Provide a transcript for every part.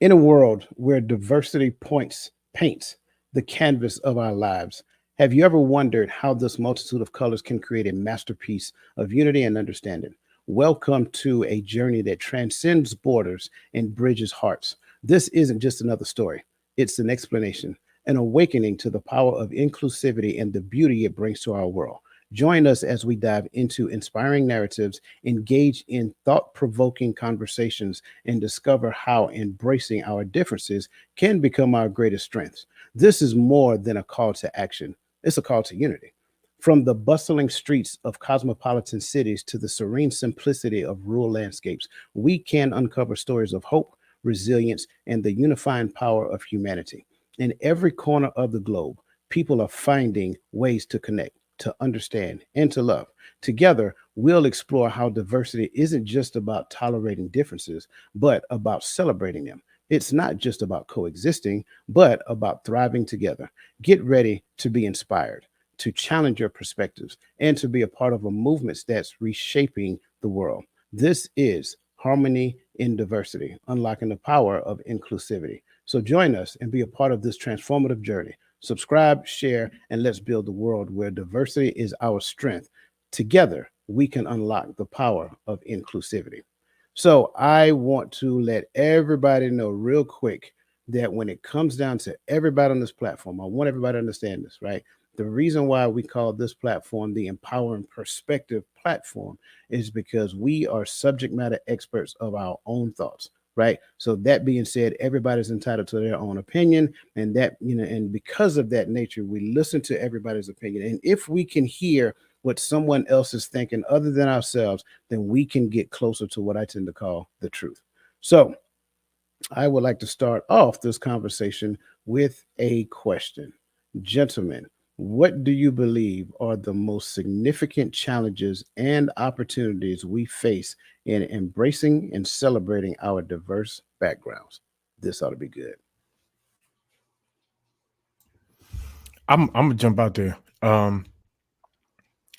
In a world where diversity paints the canvas of our lives, have you ever wondered how this multitude of colors can create a masterpiece of unity and understanding? Welcome to a journey that transcends borders and bridges hearts. This isn't just another story, it's an explanation, an awakening to the power of inclusivity and the beauty it brings to our world. Join us as we dive into inspiring narratives, engage in thought provoking conversations, and discover how embracing our differences can become our greatest strengths. This is more than a call to action, it's a call to unity. From the bustling streets of cosmopolitan cities to the serene simplicity of rural landscapes, we can uncover stories of hope, resilience, and the unifying power of humanity. In every corner of the globe, people are finding ways to connect, to understand, and to love. Together, we'll explore how diversity isn't just about tolerating differences, but about celebrating them. It's not just about coexisting, but about thriving together. Get ready to be inspired, to challenge your perspectives, and to be a part of a movement that's reshaping the world. This is Harmony in Diversity, unlocking the power of inclusivity. So join us and be a part of this transformative journey. Subscribe, share, and let's build a world where diversity is our strength. Together, we can unlock the power of inclusivity. So, I want to let everybody know real quick that when it comes down to everybody on this platform, I want everybody to understand this, right? The reason why we call this platform the Empowering Perspective platform is because we are subject matter experts of our own thoughts, right? So that being said, everybody's entitled to their own opinion, and and because of that nature, we listen to everybody's opinion. And if we can hear what someone else is thinking other than ourselves, then we can get closer to what I tend to call the truth. So I would like to start off this conversation with a question. Gentlemen, what do you believe are the most significant challenges and opportunities we face in embracing and celebrating our diverse backgrounds? This ought to be good. I'm gonna jump out there.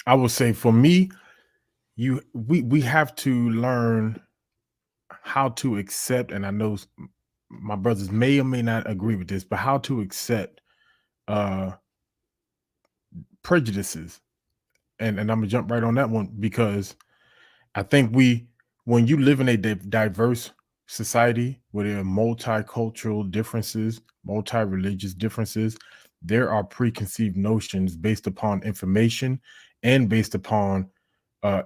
I would say for me, we have to learn how to accept, and I know my brothers may or may not agree with this, but how to accept uh prejudices. And I'm gonna jump right on that one because I think when you live in a diverse society where there are multicultural differences, multi-religious differences, there are preconceived notions based upon information and based upon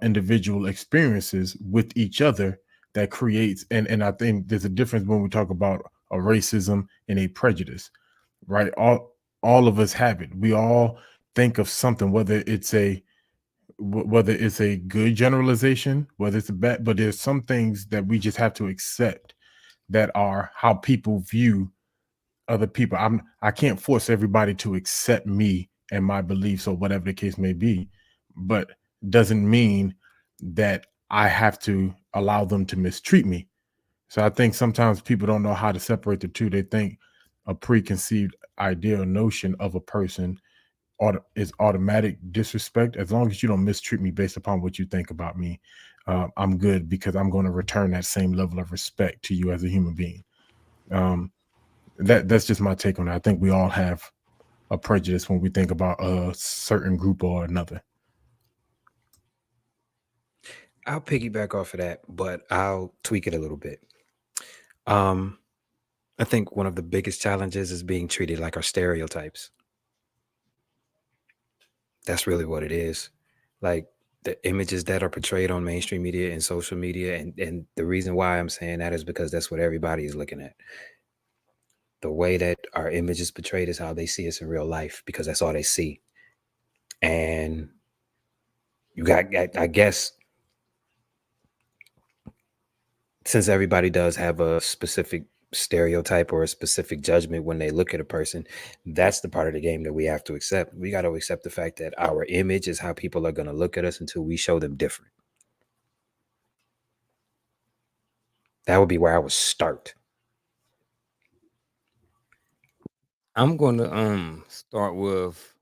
individual experiences with each other that creates and I think there's a difference when we talk about a racism and a prejudice, right? All of us have it. We all think of something, whether it's a good generalization, whether it's a bad, but there's some things that we just have to accept that are how people view other people. I can't force everybody to accept me and my beliefs or whatever the case may be, but doesn't mean that I have to allow them to mistreat me. So I think sometimes people don't know how to separate the two. They think a preconceived idea or notion of a person is automatic disrespect. As long as you don't mistreat me based upon what you think about me, I'm good because I'm going to return that same level of respect to you as a human being. Um, that's just my take on it. I think we all have a prejudice when we think about a certain group or another. I'll piggyback off of that, but I'll tweak it a little bit. Um, I think one of the biggest challenges is being treated like our stereotypes. That's really what it is. Like the images that are portrayed on mainstream media and social media, and the reason why I'm saying that is because that's what everybody is looking at. The way that our image is portrayed is how they see us in real life because that's all they see. And you got, I guess, since everybody does have a specific stereotype or a specific judgment when they look at a person, that's the part of the game that we have to accept. We got to accept the fact that our image is how people are going to look at us until we show them different. That would be where I would start. I'm going to start with,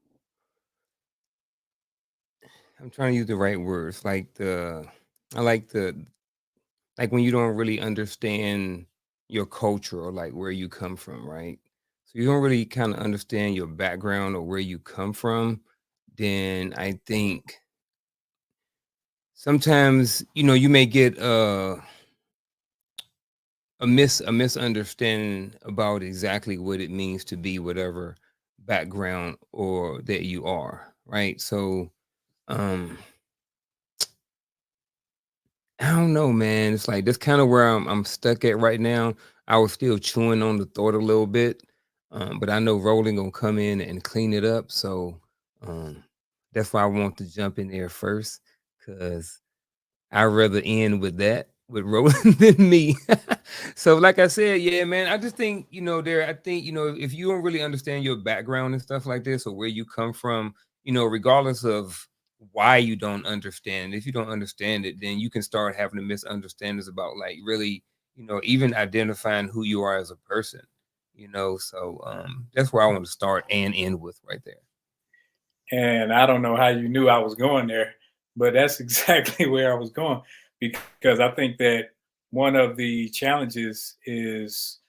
I'm trying to use the right words, like I like the like when you don't really understand your culture or like where you come from, right? So you don't really kind of understand your background or where you come from, then I think sometimes, you may get a misunderstanding about exactly what it means to be whatever background or that you are, right? So um I don't know, man. It's like that's kind of where I'm stuck at right now. I was still chewing on the thought a little bit, but I know Rolling gonna come in and clean it up. So um, that's why I want to jump in there first, because I'd rather end with that with Roland than me. So, like I said, yeah, man, I just think, I think, if you don't really understand your background and stuff like this or where you come from, regardless of why you don't understand, if you don't understand it, then you can start having the misunderstandings about like really, even identifying who you are as a person, so that's where I want to start and end with right there. And I don't know how you knew I was going there, but that's exactly where I was going, because I think that one of the challenges is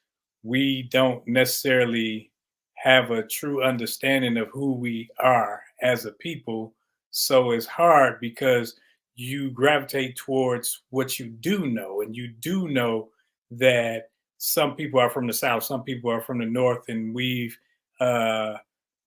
we don't necessarily have a true understanding of who we are as a people. So it's hard because you gravitate towards what you do know, and you do know that some people are from the South, some people are from the North, and we've uh,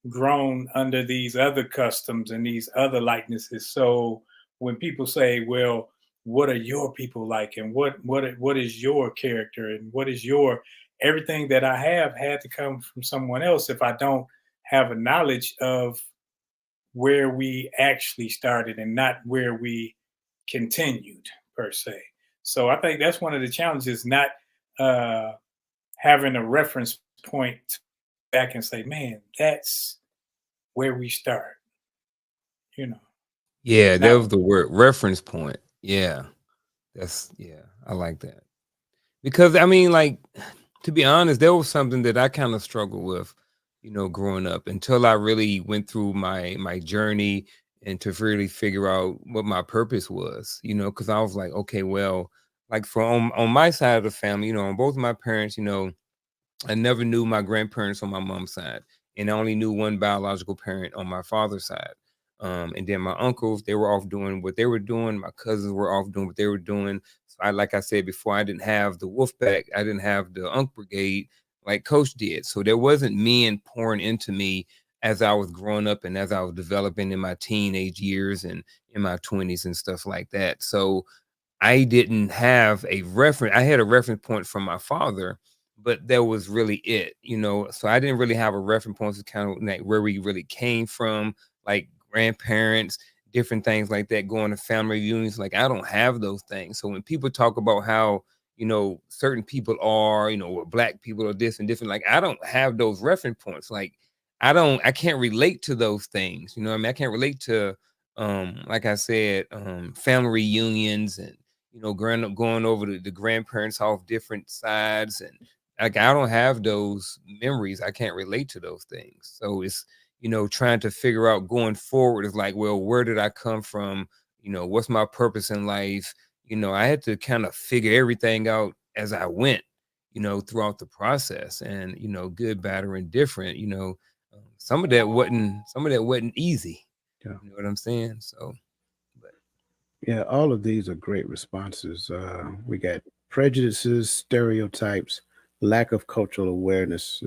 grown under these other customs and these other likenesses. So when people say, "Well, what are your people like?" and what is your character, and what is your everything that I have had to come from someone else if I don't have a knowledge of where we actually started and not where we continued per se. So I think that's one of the challenges, not uh, having a reference point back and say, "Man, that's where we start," you know. Yeah, that Not was the word, reference point. Yeah, yeah, I like that. Because I mean, like, to be honest, there was something that I kind of struggled with, growing up until I really went through my journey and to really figure out what my purpose was, because I was like, okay, well, like for on my side of the family, on both of my parents, I never knew my grandparents on my mom's side, and I only knew one biological parent on my father's side. And then my uncles, they were off doing what they were doing. My cousins were off doing what they were doing. So like I said before, I didn't have the wolf pack. I didn't have the Unk Brigade like Coach did. So there wasn't men pouring into me as I was growing up and as I was developing in my teenage years and in my 20s and stuff like that. So I didn't have a reference. I had a reference point from my father, but that was really it. So I didn't really have a reference point to kind of like where we really came from, like grandparents, different things like that, going to family reunions. Like I don't have those things. So when people talk about how, certain people are, what black people are this and different, like I don't have those reference points. Like I can't relate to those things. You know what I mean? I can't relate to like I said, family reunions and going over to the grandparents off different sides, and like I don't have those memories. I can't relate to those things. So it's trying to figure out going forward is like, well, where did I come from? What's my purpose in life? I had to kind of figure everything out as I went, throughout the process, and good, bad, or indifferent. Some of that wasn't easy. Yeah. You know what I'm saying? So, but Yeah, all of these are great responses. We got prejudices, stereotypes, lack of cultural awareness,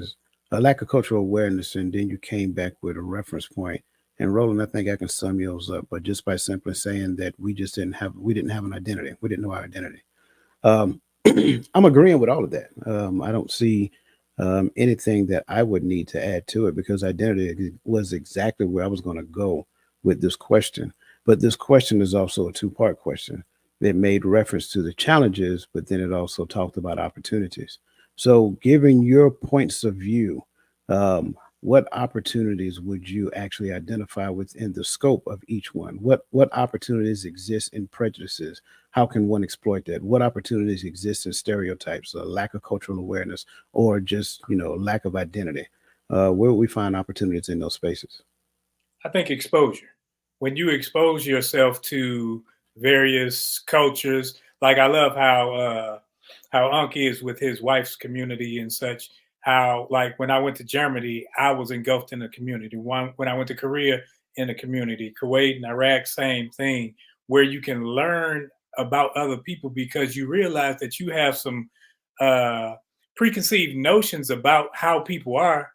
a lack of cultural awareness, and then you came back with a reference point. And Roland, I think I can sum yours up, but just by simply saying that we didn't have an identity, we didn't know our identity. Um, I'm agreeing with all of that. I don't see anything that I would need to add to it because identity was exactly where I was going to go with this question. But this question is also a two-part question. It made reference to the challenges, but then it also talked about opportunities. So, given your points of view, what opportunities would you actually identify within the scope of each one? What opportunities exist in prejudices? How can one exploit that? What opportunities exist in stereotypes, a lack of cultural awareness, or just lack of identity? Where would we find opportunities in those spaces? I think exposure. When you expose yourself to various cultures, like I love how how Unc is with his wife's community and such. How, like, when I went to Germany, I was engulfed in the community. When I went to Korea, in the community, Kuwait and Iraq, same thing, where you can learn about other people because you realize that you have some uh, preconceived notions about how people are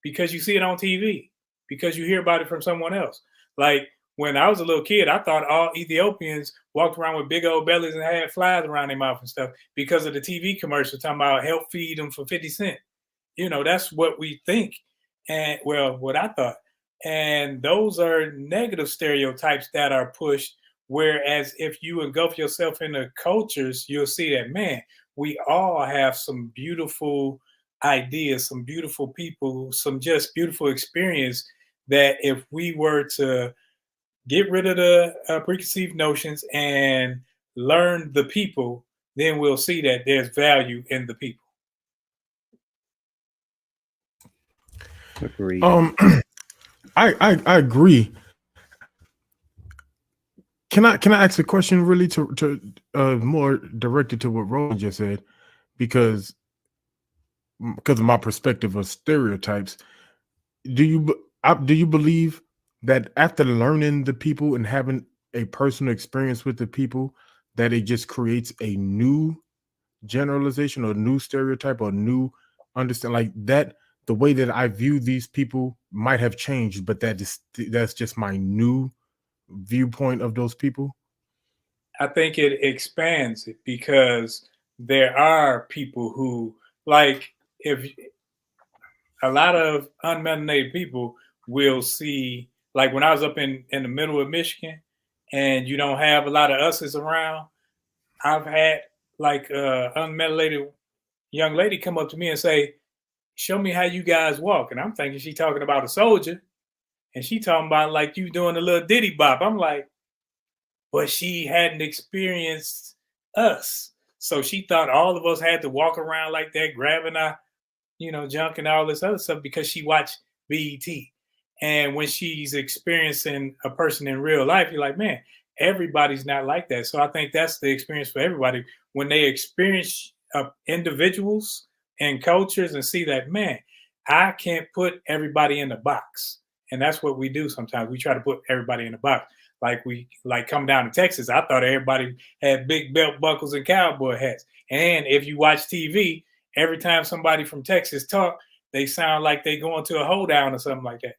because you see it on TV, because you hear about it from someone else. Like when I was a little kid, I thought all Ethiopians walked around with big old bellies and had flies around their mouth and stuff because of the TV commercial talking about help feed them for 50 cents. That's what we think. And well, what I thought. And those are negative stereotypes that are pushed. Whereas if you engulf yourself in the cultures, you'll see that, man, we all have some beautiful ideas, some beautiful people, some just beautiful experience that if we were to get rid of the preconceived notions and learn the people, then we'll see that there's value in the people. Agreed. I agree. Can I ask a question really to more directed to what Roland just said, because of my perspective of stereotypes. Do you believe that after learning the people and having a personal experience with the people, that it just creates a new generalization or new stereotype or new understand, like that the way that I view these people might have changed, but that's just my new viewpoint of those people? I think it expands it because there are people who, like, if a lot of unmelanated people will see, like when I was up in the middle of Michigan and you don't have a lot of us's around, I've had like unmelanated young lady come up to me and say, show me how you guys walk. And I'm thinking she talking about a soldier and she talking about like you doing a little diddy bop. I'm like, but she hadn't experienced us. So she thought all of us had to walk around like that, grabbing our, junk and all this other stuff because she watched BET. And when she's experiencing a person in real life, you're like, man, everybody's not like that. So I think that's the experience for everybody. When they experience individuals and cultures and see that, man, I can't put everybody in a box. And that's what we do sometimes. We try to put everybody in a box. Like come down to Texas, I thought everybody had big belt buckles and cowboy hats. And if you watch TV, every time somebody from Texas talk, they sound like they going to a hoedown or something like that.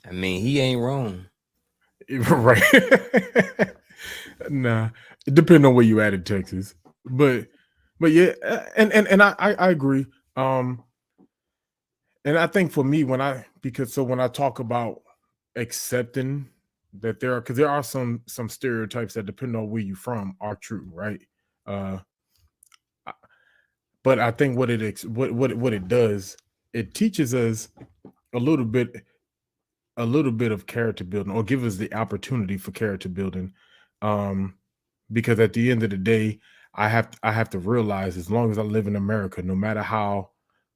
I mean, he ain't wrong. Right. Nah, it depends on where you at in Texas, but yeah, and I agree. And I think for me, when I talk about accepting that because there are some stereotypes that, depending on where you're from, are true, right? But I think what it does, it teaches us a little bit of character building, or give us the opportunity for character building, because at the end of the day, I have to realize, as long as I live in America, no matter how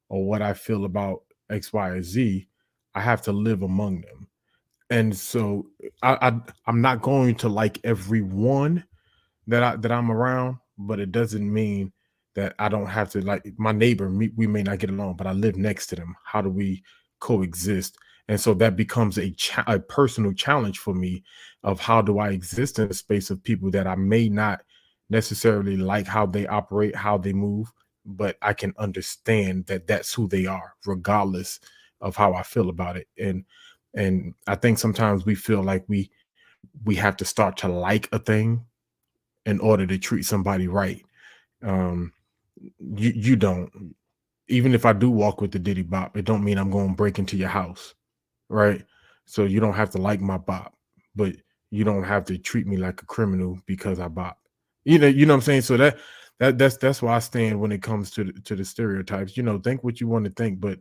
or what I feel about X, Y, or Z, I have to live among them. And so I'm not going to like everyone that I'm around, but it doesn't mean that I don't have to like my neighbor. We may not get along, but I live next to them. How do we coexist? And so that becomes a personal challenge for me of how do I exist in a space of people that I may not necessarily like how they operate, how they move, but I can understand that that's who they are, regardless of how I feel about it. And I think sometimes we feel like we have to start to like a thing in order to treat somebody right. You don't. Even if I do walk with the Diddy Bop, it don't mean I'm going to break into your house, right? So you don't have to like my bop, but you don't have to treat me like a criminal because I bop. You know what I'm saying? So that's why I stand when it comes to the stereotypes. Think what you want to think, but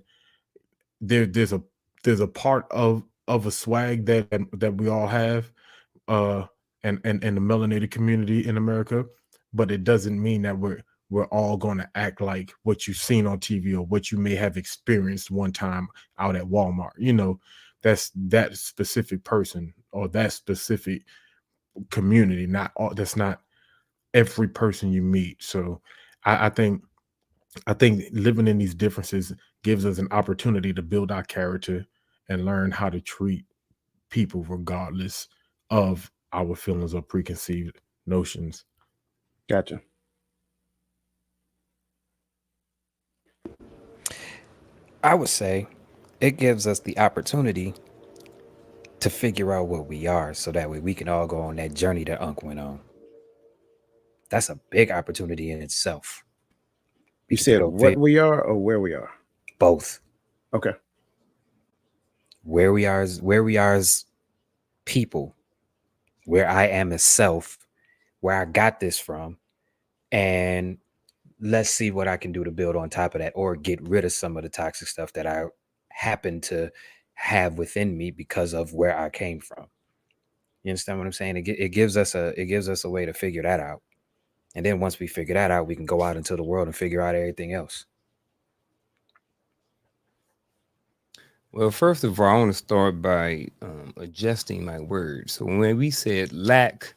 there's a part of a swag that we all have, and the melanated community in America, but it doesn't mean that we're all going to act like what you've seen on TV or what you may have experienced one time out at Walmart. That's that specific person or that specific community. That's not every person you meet. So I think living in these differences gives us an opportunity to build our character and learn how to treat people regardless of our feelings or preconceived notions. Gotcha. I would say it gives us the opportunity to figure out what we are so that way we can all go on that journey that Unc went on. That's a big opportunity in itself. You Because to said go what fit we are or where we are? both. Okay. Where we are as people, where I am as self, where I got this from, and let's see what I can do to build on top of that or get rid of some of the toxic stuff that I happen to have within me because of where I came from. You understand what I'm saying? It gives us a way to figure that out. And then once we figure that out, we can go out into the world and figure out everything else. Well, first of all, I want to start by adjusting my words. So when we said lack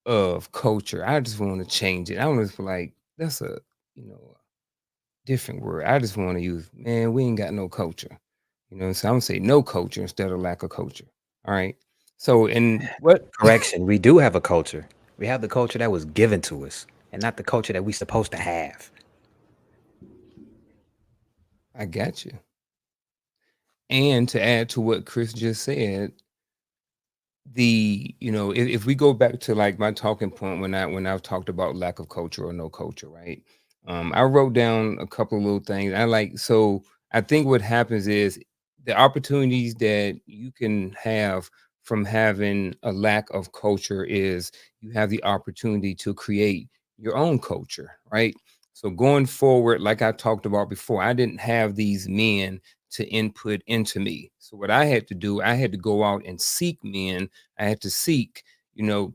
of culture, I just want to change it. I want to feel like that's a different word. I just want to use, man, we ain't got no culture. So I'm gonna say no culture instead of lack of culture. All right. So and what Correction, we do have a culture. We have the culture that was given to us and not the culture that we're supposed to have. I got you. And to add to what Chris just said, if we go back to like my talking point when I've talked about lack of culture or no culture, right? I wrote down a couple of little things. So I think what happens is the opportunities that you can have from having a lack of culture is you have the opportunity to create your own culture, right? So going forward, like I talked about before, I didn't have these men to input into me. So what I had to do, I had to go out and seek men. I had to seek,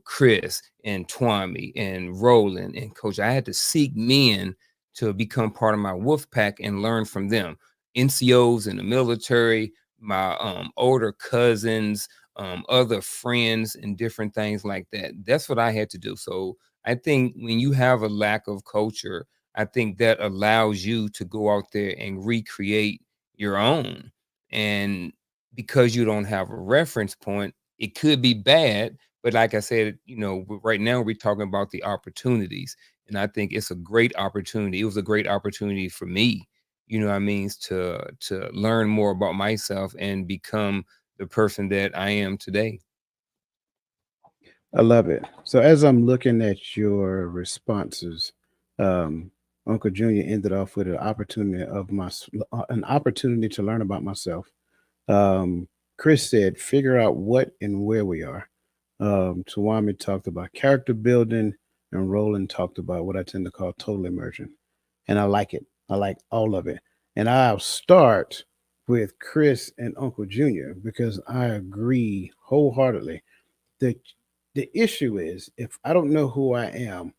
Chris and Twami and Roland and Coach. I had to seek men to become part of my wolf pack and learn from them. NCOs in the military, my older cousins, other friends, and different things like that. That's what I had to do. So I think when you have a lack of culture, I think that allows you to go out there and recreate your own. And because you don't have a reference point, it could be bad. But like I said, right now we're talking about the opportunities. And I think it's a great opportunity. It was a great opportunity for me, what I mean, to learn more about myself and become the person that I am today. I love it. So as I'm looking at your responses, Uncle Junior ended off with an opportunity to learn about myself. Chris said, figure out what and where we are. Tawami talked about character building, and Roland talked about what I tend to call total immersion. And I like it. I like all of it. And I'll start with Chris and Uncle Junior because I agree wholeheartedly. The the issue is if I don't know who I am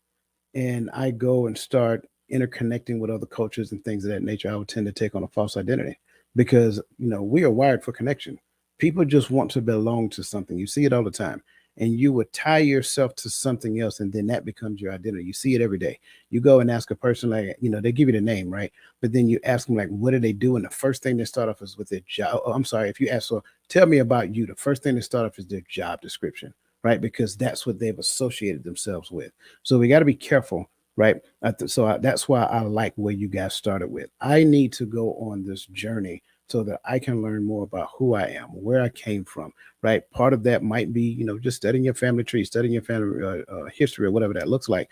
and I go and start interconnecting with other cultures and things of that nature, I would tend to take on a false identity because we are wired for connection. People just want to belong to something. You see it all the time. And you would tie yourself to something else, and then that becomes your identity. You see it every day. You go and ask a person, like, they give you the name, right? But then you ask them, like, what do they do? And the first thing they start off is with their job. Oh, I'm sorry. If you ask, so tell me about you, the first thing they start off is their job description, right? Because that's what they've associated themselves with. So we got to be careful, right? That's why I like where you guys started with. I need to go on this journey so that I can learn more about who I am, where I came from, right? Part of that might be, just studying your family tree, studying your family history, or whatever that looks like.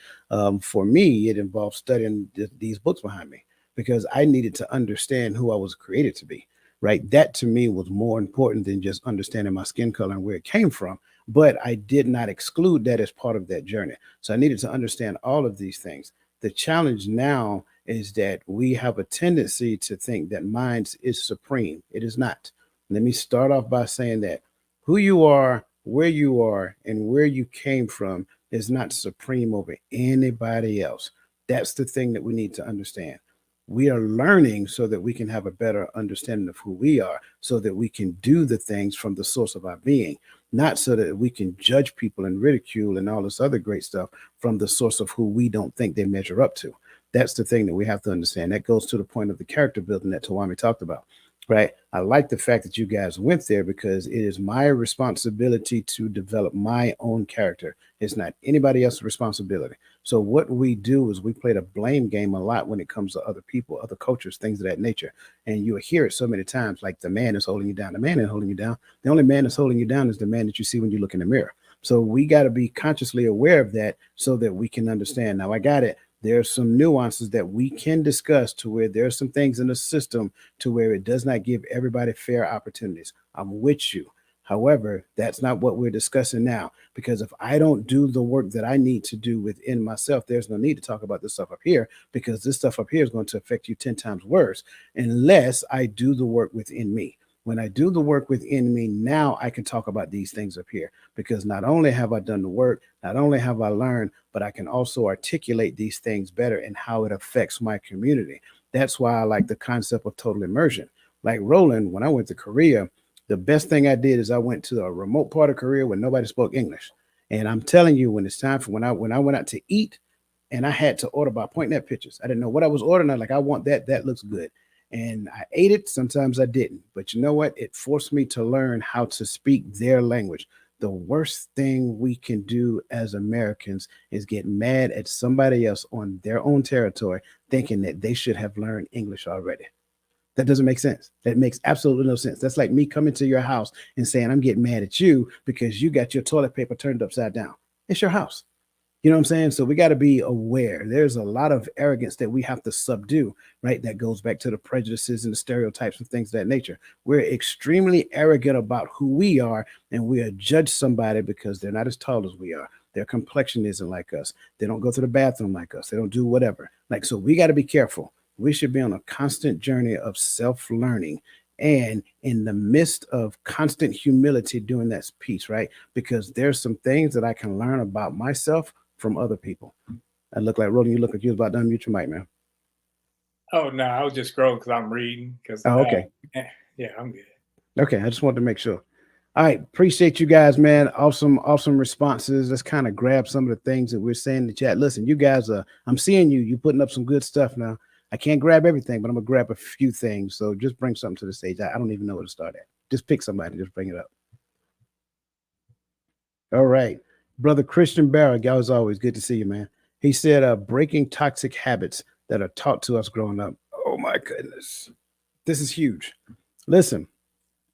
For me, it involves studying these books behind me because I needed to understand who I was created to be, right? That to me was more important than just understanding my skin color and where it came from. But I did not exclude that as part of that journey. So I needed to understand all of these things. The challenge now is that we have a tendency to think that mind is supreme. It is not. Let me start off by saying that who you are, and where you came from is not supreme over anybody else. That's the thing that we need to understand. We are learning so that we can have a better understanding of who we are, so that we can do the things from the source of our being. not so that we can judge people and ridicule and all this other great stuff from the source of who we don't think they measure up to. That's the thing that we have to understand. That goes to the point of the character building that Tawami talked about, right? I like the fact that you guys went there because it is my responsibility to develop my own character. It's not anybody else's responsibility. So what we do is we play the blame game a lot when it comes to other people, other cultures, things of that nature. And you'll hear it so many times, like the man is holding you down. The man ain't holding you down. The only man that's holding you down is the man that you see when you look in the mirror. So we got to be consciously aware of that so that we can understand. Now, I got it. There's some nuances that we can discuss to where there's some things in the system to where it does not give everybody fair opportunities. I'm with you. However, that's not what we're discussing now, because if I don't do the work that I need to do within myself, there's no need to talk about this stuff up here, because this stuff up here is going to affect you 10 times worse unless I do the work within me. When I do the work within me, now I can talk about these things up here, because not only have I done the work, not only have I learned, but I can also articulate these things better and how it affects my community. That's why I like the concept of total immersion. Like Roland, when I went to Korea, the best thing I did is I went to a remote part of Korea where nobody spoke English. And I'm telling you, when it's time for when I went out to eat and I had to order by pointing at pictures, I didn't know what I was ordering. I like, I want that. That looks good. And I ate it. Sometimes I didn't. But you know what? It forced me to learn how to speak their language. The worst thing we can do as Americans is get mad at somebody else on their own territory, thinking that they should have learned English already. That doesn't make sense. That makes absolutely no sense. That's like me coming to your house and saying, I'm getting mad at you because you got your toilet paper turned upside down. It's your house. You know what I'm saying? So we got to be aware. There's a lot of arrogance that we have to subdue, right? That goes back to the prejudices and the stereotypes and things of that nature. We're extremely arrogant about who we are, and we judge somebody because they're not as tall as we are. Their complexion isn't like us. They don't go to the bathroom like us. They don't do whatever. Like, so we got to be careful. We should be on a constant journey of self-learning, and in the midst of constant humility doing that piece, right? Because there's some things that I can learn about myself from other people. I look like Roland, you look like you was about to unmute your mic, man. Oh no, I was just scrolling because I'm reading. Okay. Yeah, I'm good. Okay, I just wanted to make sure. All right, appreciate you guys, man. Awesome responses. Let's kind of grab some of the things that we're saying in the chat. Listen, you guys, I'm seeing you putting up some good stuff now. I can't grab everything, but I'm gonna grab a few things. So just bring something to the stage. I don't even know where to start at. Just pick somebody, just bring it up. All right. Brother Christian Barrett, as always, good to see you, man. He said, breaking toxic habits that are taught to us growing up. Oh my goodness. This is huge. Listen,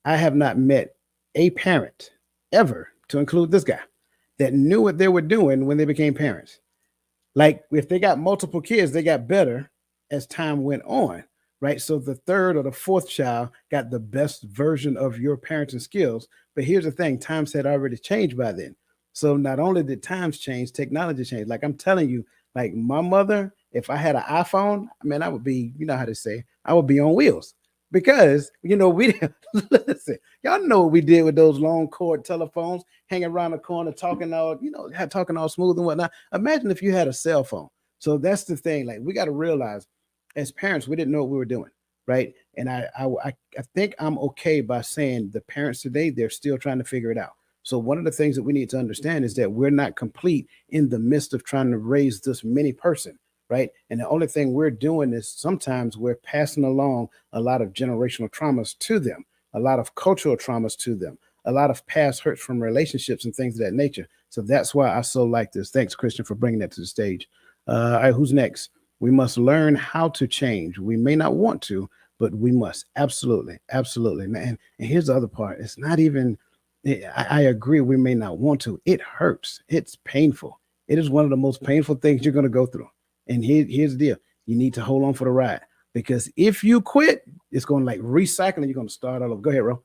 I have not met a parent ever, to include this guy, that knew what they were doing when they became parents. Like, if they got multiple kids, they got better as time went on, right? So the third or the fourth child got the best version of your parenting skills. But here's the thing, times had already changed by then. So not only did times change, technology changed. Like, I'm telling you, like my mother, if I had an iPhone, I mean, I would be, you know how to say, I would be on wheels. Because, you know, we listen, y'all know what we did with those long cord telephones, hanging around the corner, talking all, you know, talking all smooth and whatnot. Imagine if you had a cell phone. So that's the thing. Like, we got to realize as parents, we didn't know what we were doing. Right. And I think I'm okay by saying the parents today, they're still trying to figure it out. So one of the things that we need to understand is that we're not complete in the midst of trying to raise this mini person. Right. And the only thing we're doing is sometimes we're passing along a lot of generational traumas to them, a lot of cultural traumas to them, a lot of past hurts from relationships and things of that nature. So that's why I so like this. Thanks, Christian, for bringing that to the stage. All right, who's next? We must learn how to change. We may not want to, but we must. Absolutely. Absolutely. And here's the other part. It's not even, I agree, we may not want to. It hurts. It's painful. It is one of the most painful things you're going to go through. And here's the deal. You need to hold on for the ride, because if you quit, it's going to like recycle and you're going to start all over. Go ahead, Ro.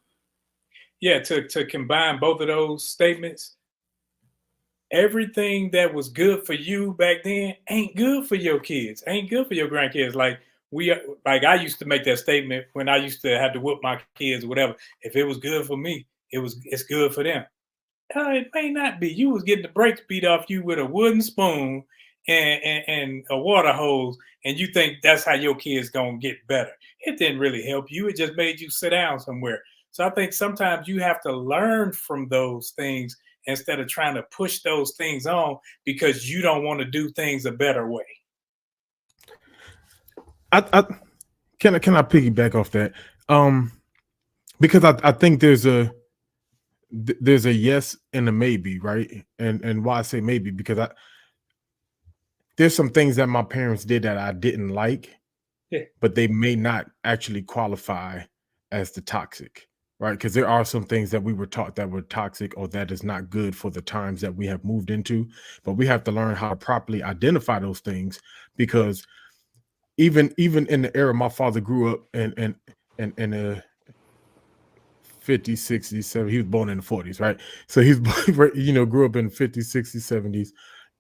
Yeah, to combine both of those statements, everything that was good for you back then ain't good for your kids, ain't good for your grandkids. Like I used to make that statement when I used to have to whoop my kids or whatever. If it was good for me, it's good for them. It may not be. You was getting the brakes beat off you with a wooden spoon and a water hose, and you think that's how your kids gonna get better. It didn't really help you. It just made you sit down somewhere. So I think sometimes you have to learn from those things instead of trying to push those things on because you don't want to do things a better way. Can I piggyback off that? Because I think there's a yes and a maybe, right? And why I say maybe, because there's some things that my parents did that I didn't like, Yeah. but they may not actually qualify as the toxic, right? Because there are some things that we were taught that were toxic or that is not good for the times that we have moved into. But we have to learn how to properly identify those things, because even in the era my father grew up in the 50s, 60s, 70s, he was born in the 40s, right? So he's grew up in 50s, 60s,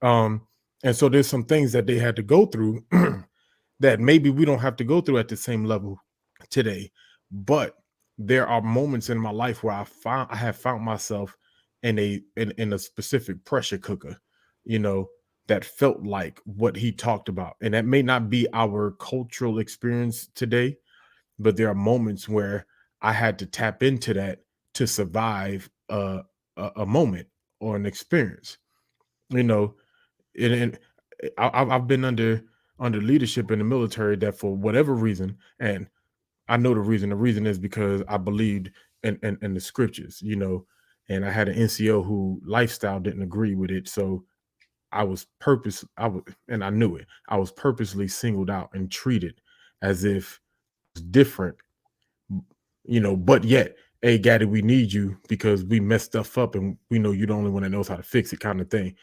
70s. And so there's some things that they had to go through that maybe we don't have to go through at the same level today. But there are moments in my life where I have found myself in a specific pressure cooker, that felt like what he talked about. And that may not be our cultural experience today, but there are moments where I had to tap into that to survive a moment or an experience, and I've been under leadership in the military that, for whatever reason, and I know the reason is because I believed in the scriptures, and I had an NCO who lifestyle didn't agree with it. So and I knew it. I was purposely singled out and treated as if it's different, but yet, hey, Gaddy, we need you because we messed stuff up and we know you're the only one that knows how to fix it, kind of thing,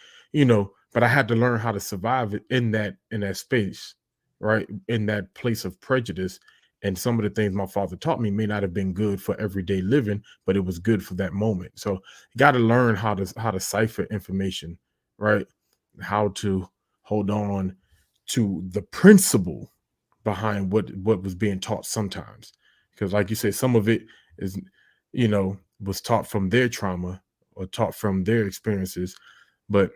but I had to learn how to survive it in that space, right? In that place of prejudice. And some of the things my father taught me may not have been good for everyday living, but it was good for that moment. So you got to learn how to cipher information, right? How to hold on to the principle behind what was being taught sometimes. Because like you say, some of it is, was taught from their trauma or taught from their experiences. But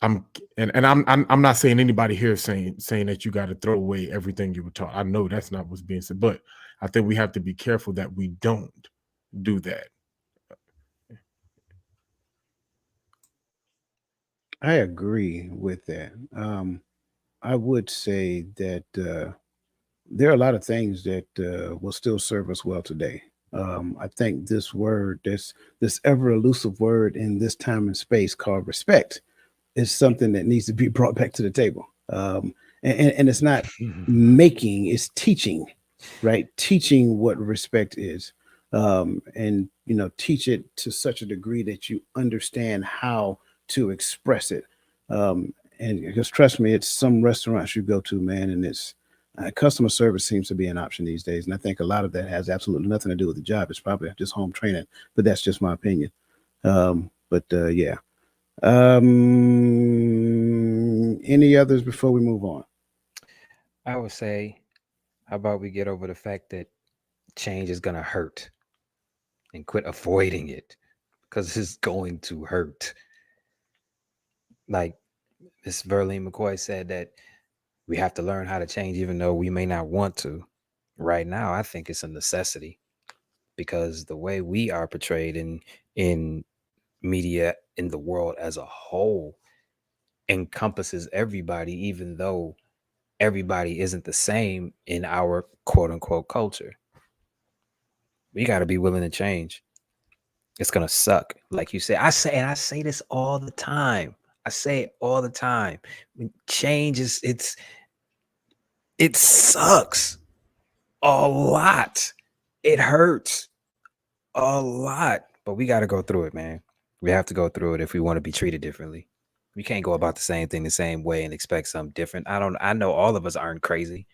I'm not saying anybody here saying that you got to throw away everything you were taught. I know that's not what's being said, but I think we have to be careful that we don't do that. I agree with that. I would say that there are a lot of things that will still serve us well today. I think this word, this ever elusive word in this time and space called respect, is something that needs to be brought back to the table. And it's not making, it's teaching, right? Teaching what respect is. And teach it to such a degree that you understand how to express it. And because trust me, it's some restaurants you go to, man, and it's customer service seems to be an option these days. And I think a lot of that has absolutely nothing to do with the job. It's probably just home training, but that's just my opinion. But yeah. Any others before we move on? I would say, how about we get over the fact that change is going to hurt and quit avoiding it, because it's going to hurt. Like Miss Verlene McCoy said, that we have to learn how to change even though we may not want to. Right now, I think it's a necessity, because the way we are portrayed in media, in the world as a whole, encompasses everybody, even though everybody isn't the same in our quote unquote culture. We got to be willing to change. It's going to suck. Like you said, I say this all the time. I say it all the time. Change it sucks a lot. It hurts a lot, but we got to go through it, man. We have to go through it if we want to be treated differently. We can't go about the same thing the same way and expect something different. I know all of us aren't crazy.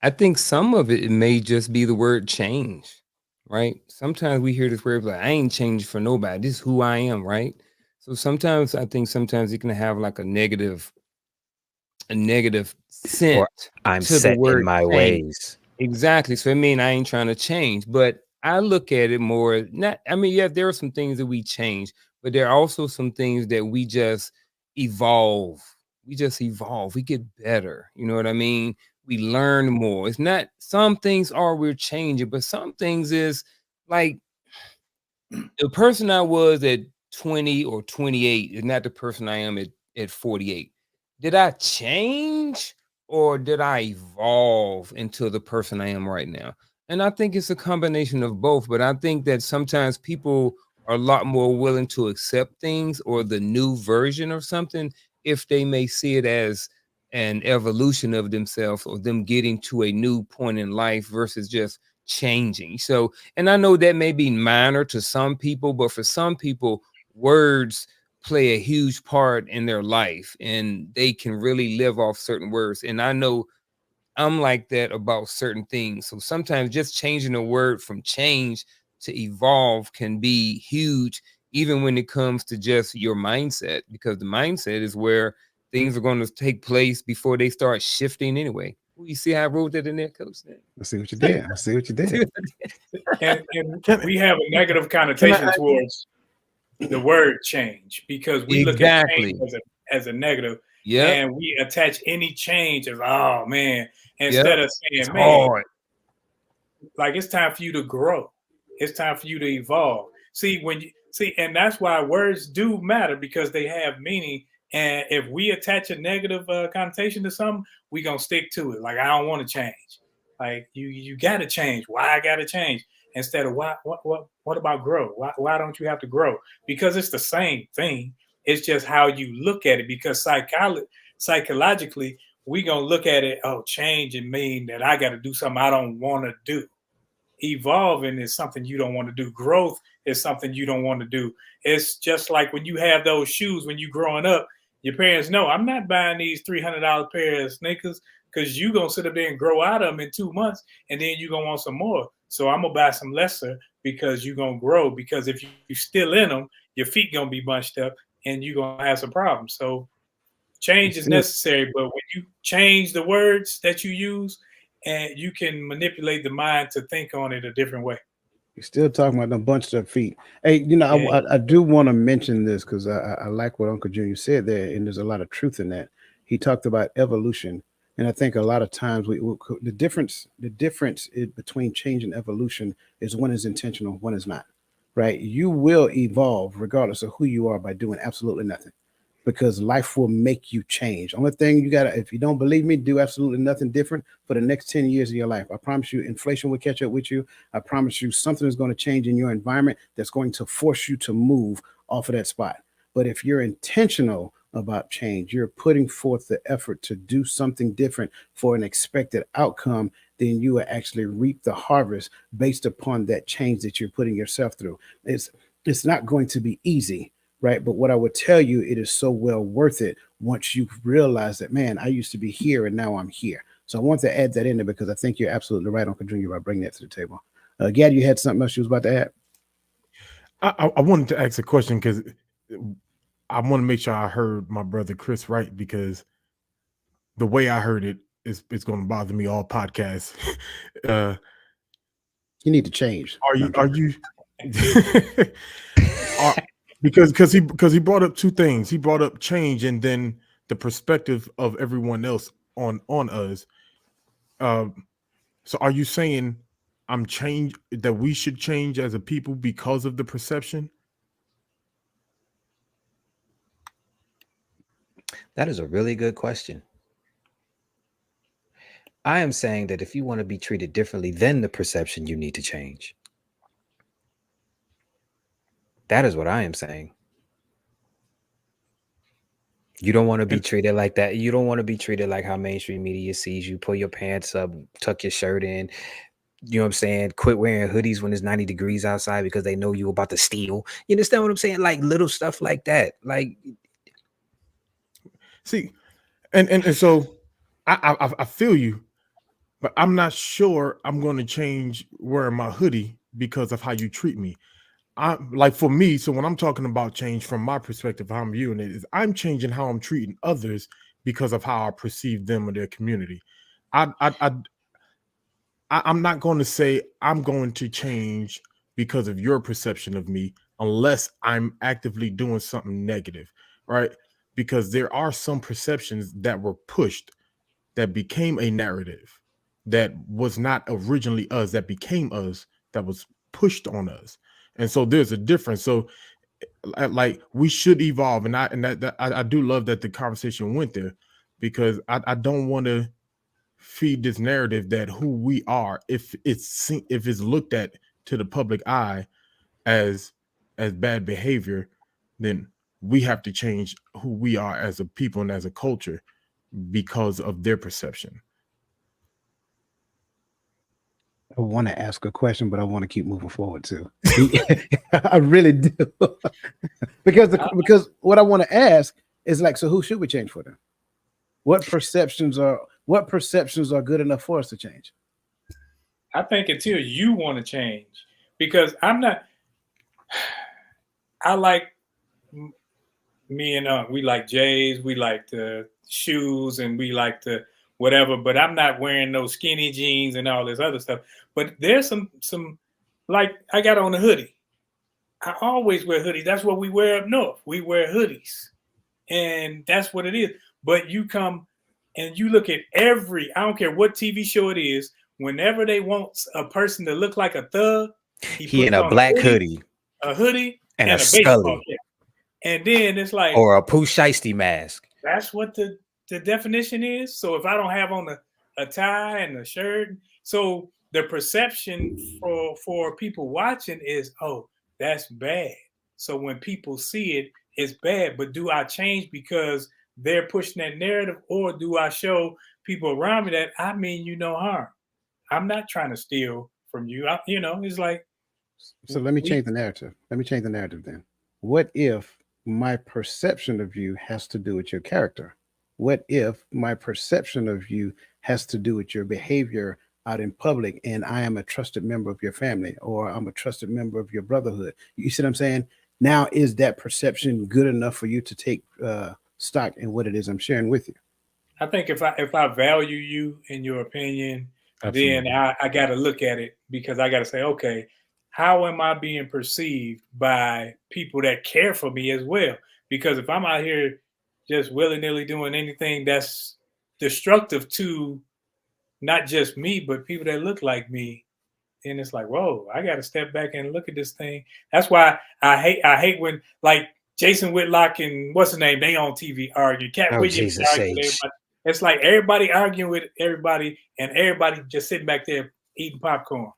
I think some of it may just be the word change, right? Sometimes we hear this word like, I ain't changed for nobody. This is who I am, right? So sometimes I think it can have like a negative scent Or I'm to the set in word my change. ways. Exactly. So I mean, I ain't trying to change, but I look at it more, yeah, there are some things that we change, but there are also some things that we just evolve. We just evolve. We get better. You know what I mean? we learn more. It's not, some things are we're changing, but some things is like the person I was at 20 or 28 is not the person I am at 48. Did I change or did I evolve into the person I am right now? And I think it's a combination of both, but I think that sometimes people are a lot more willing to accept things or the new version of something if they may see it as an evolution of themselves or them getting to a new point in life versus just changing. So, and I know that may be minor to some people, but for some people, words play a huge part in their life and they can really live off certain words. And I know I'm like that about certain things. So sometimes just changing a word from change to evolve can be huge, even when it comes to just your mindset, because the mindset is where things are going to take place before they start shifting anyway. You see how I wrote that in there, Coach? Let's see what you did. Let's see what you did. And we have a negative connotation towards the word change because we look at change as a negative. Yeah. And we attach any change as, oh man, instead of saying, it's man, hard. like it's time for you to grow. It's time for you to evolve. And that's why words do matter because they have meaning. And if we attach a negative connotation to something, we gonna stick to it. Like, I don't want to change. Like you gotta change. Why I gotta change? Instead of what about grow? Why don't you have to grow? Because it's the same thing. It's just how you look at it. Because psychologically, we gonna look at it. Oh, change and mean that I got to do something I don't want to do. Evolving is something you don't want to do. Growth is something you don't want to do. It's just like when you have those shoes when you growing up. Your parents know I'm not buying these $300 pair of sneakers because you gonna sit up there and grow out of them in 2 months, and then you gonna want some more. So I'm gonna buy some lesser because you're gonna grow. Because if you're still in them, your feet gonna be bunched up, and you're gonna have some problems. So change is necessary, but when you change the words that you use, and you can manipulate the mind to think on it a different way. You're still talking about them bunched up feet. Hey, you know, Yeah. I do want to mention this because I like what Uncle Junior said there, and there's a lot of truth in that. He talked about evolution, and I think a lot of times the difference between change and evolution is one is intentional, one is not. Right? You will evolve regardless of who you are by doing absolutely nothing, because life will make you change. Only thing you gotta, if you don't believe me, do absolutely nothing different for the next 10 years of your life. I promise you, inflation will catch up with you. I promise you, something is going to change in your environment that's going to force you to move off of that spot. But if you're intentional about change, you're putting forth the effort to do something different for an expected outcome, then you will actually reap the harvest based upon that change that you're putting yourself through. It's not going to be easy, right? But what I would tell you, it is so well worth it once you realize that, man, I used to be here and now I'm here. So I want to add that in there because I think you're absolutely right, Uncle Junior, by bringing that to the table. Gad, you had something else you was about to add? I wanted to ask a question because I want to make sure I heard my brother Chris right, because the way I heard it is it's going to bother me all podcasts. You need to change. Are you because he brought up two things. He brought up change and then the perspective of everyone else on us. So are you saying that we should change as a people because of the perception? That is a really good question. I am saying that if you want to be treated differently than the perception, you need to change. That is what I am saying. You don't want to be treated like that. You don't want to be treated like how mainstream media sees you. Pull your pants up, tuck your shirt in. You know what I'm saying? Quit wearing hoodies when it's 90 degrees outside because they know you about to steal. You understand what I'm saying? Like little stuff like that. Like, see, and so I feel you, but I'm not sure I'm going to change wearing my hoodie because of how you treat me. Like for me, so when I'm talking about change from my perspective, how I'm viewing it is I'm changing how I'm treating others because of how I perceive them or their community. I'm not going to say I'm going to change because of your perception of me unless I'm actively doing something negative, right? Because there are some perceptions that were pushed that became a narrative that was not originally us, that became us, that was pushed on us. And so there's a difference. So like we should evolve. And I do love that the conversation went there, because I don't want to feed this narrative that who we are, if it's looked at to the public eye as bad behavior, then we have to change who we are as a people and as a culture because of their perception. I want to ask a question, but I want to keep moving forward too. I really do. because what I want to ask is like, so who should we change for them? What perceptions are good enough for us to change? I think until you want to change, because I like me and we like J's, we like the shoes, and we like the whatever, but I'm not wearing those skinny jeans and all this other stuff. But there's some like I got on a hoodie. I always wear hoodies. That's what we wear up north. We wear hoodies. And that's what it is. But you come and you look at I don't care what TV show it is, whenever they want a person to look like a thug, he in a black hoodie, a hoodie, and a baseball cap. And then it's like, or a Pooh Shiesty mask. That's what the definition is. So if I don't have on a tie and a shirt, so the perception for people watching is, oh, that's bad. So when people see it, it's bad. But do I change because they're pushing that narrative, or do I show people around me that I mean you no harm? I'm not trying to steal from you. It's like. So let me change the narrative. Then. What if my perception of you has to do with your character? What if my perception of you has to do with your behavior out in public, and I am a trusted member of your family, or I'm a trusted member of your brotherhood? You see what I'm saying? Now, is that perception good enough for you to take stock in what it is I'm sharing with you? I think if I value you and your opinion, Absolutely. Then I got to look at it, because I got to say, okay, how am I being perceived by people that care for me as well? Because if I'm out here just willy-nilly doing anything that's destructive to not just me, but people that look like me, then it's like, whoa, I got to step back and look at this thing. That's why I hate when, like, Jason Whitlock and what's his name, they on TV arguing. Cat Williams arguing with everybody. It's like everybody arguing with everybody, and everybody just sitting back there eating popcorn.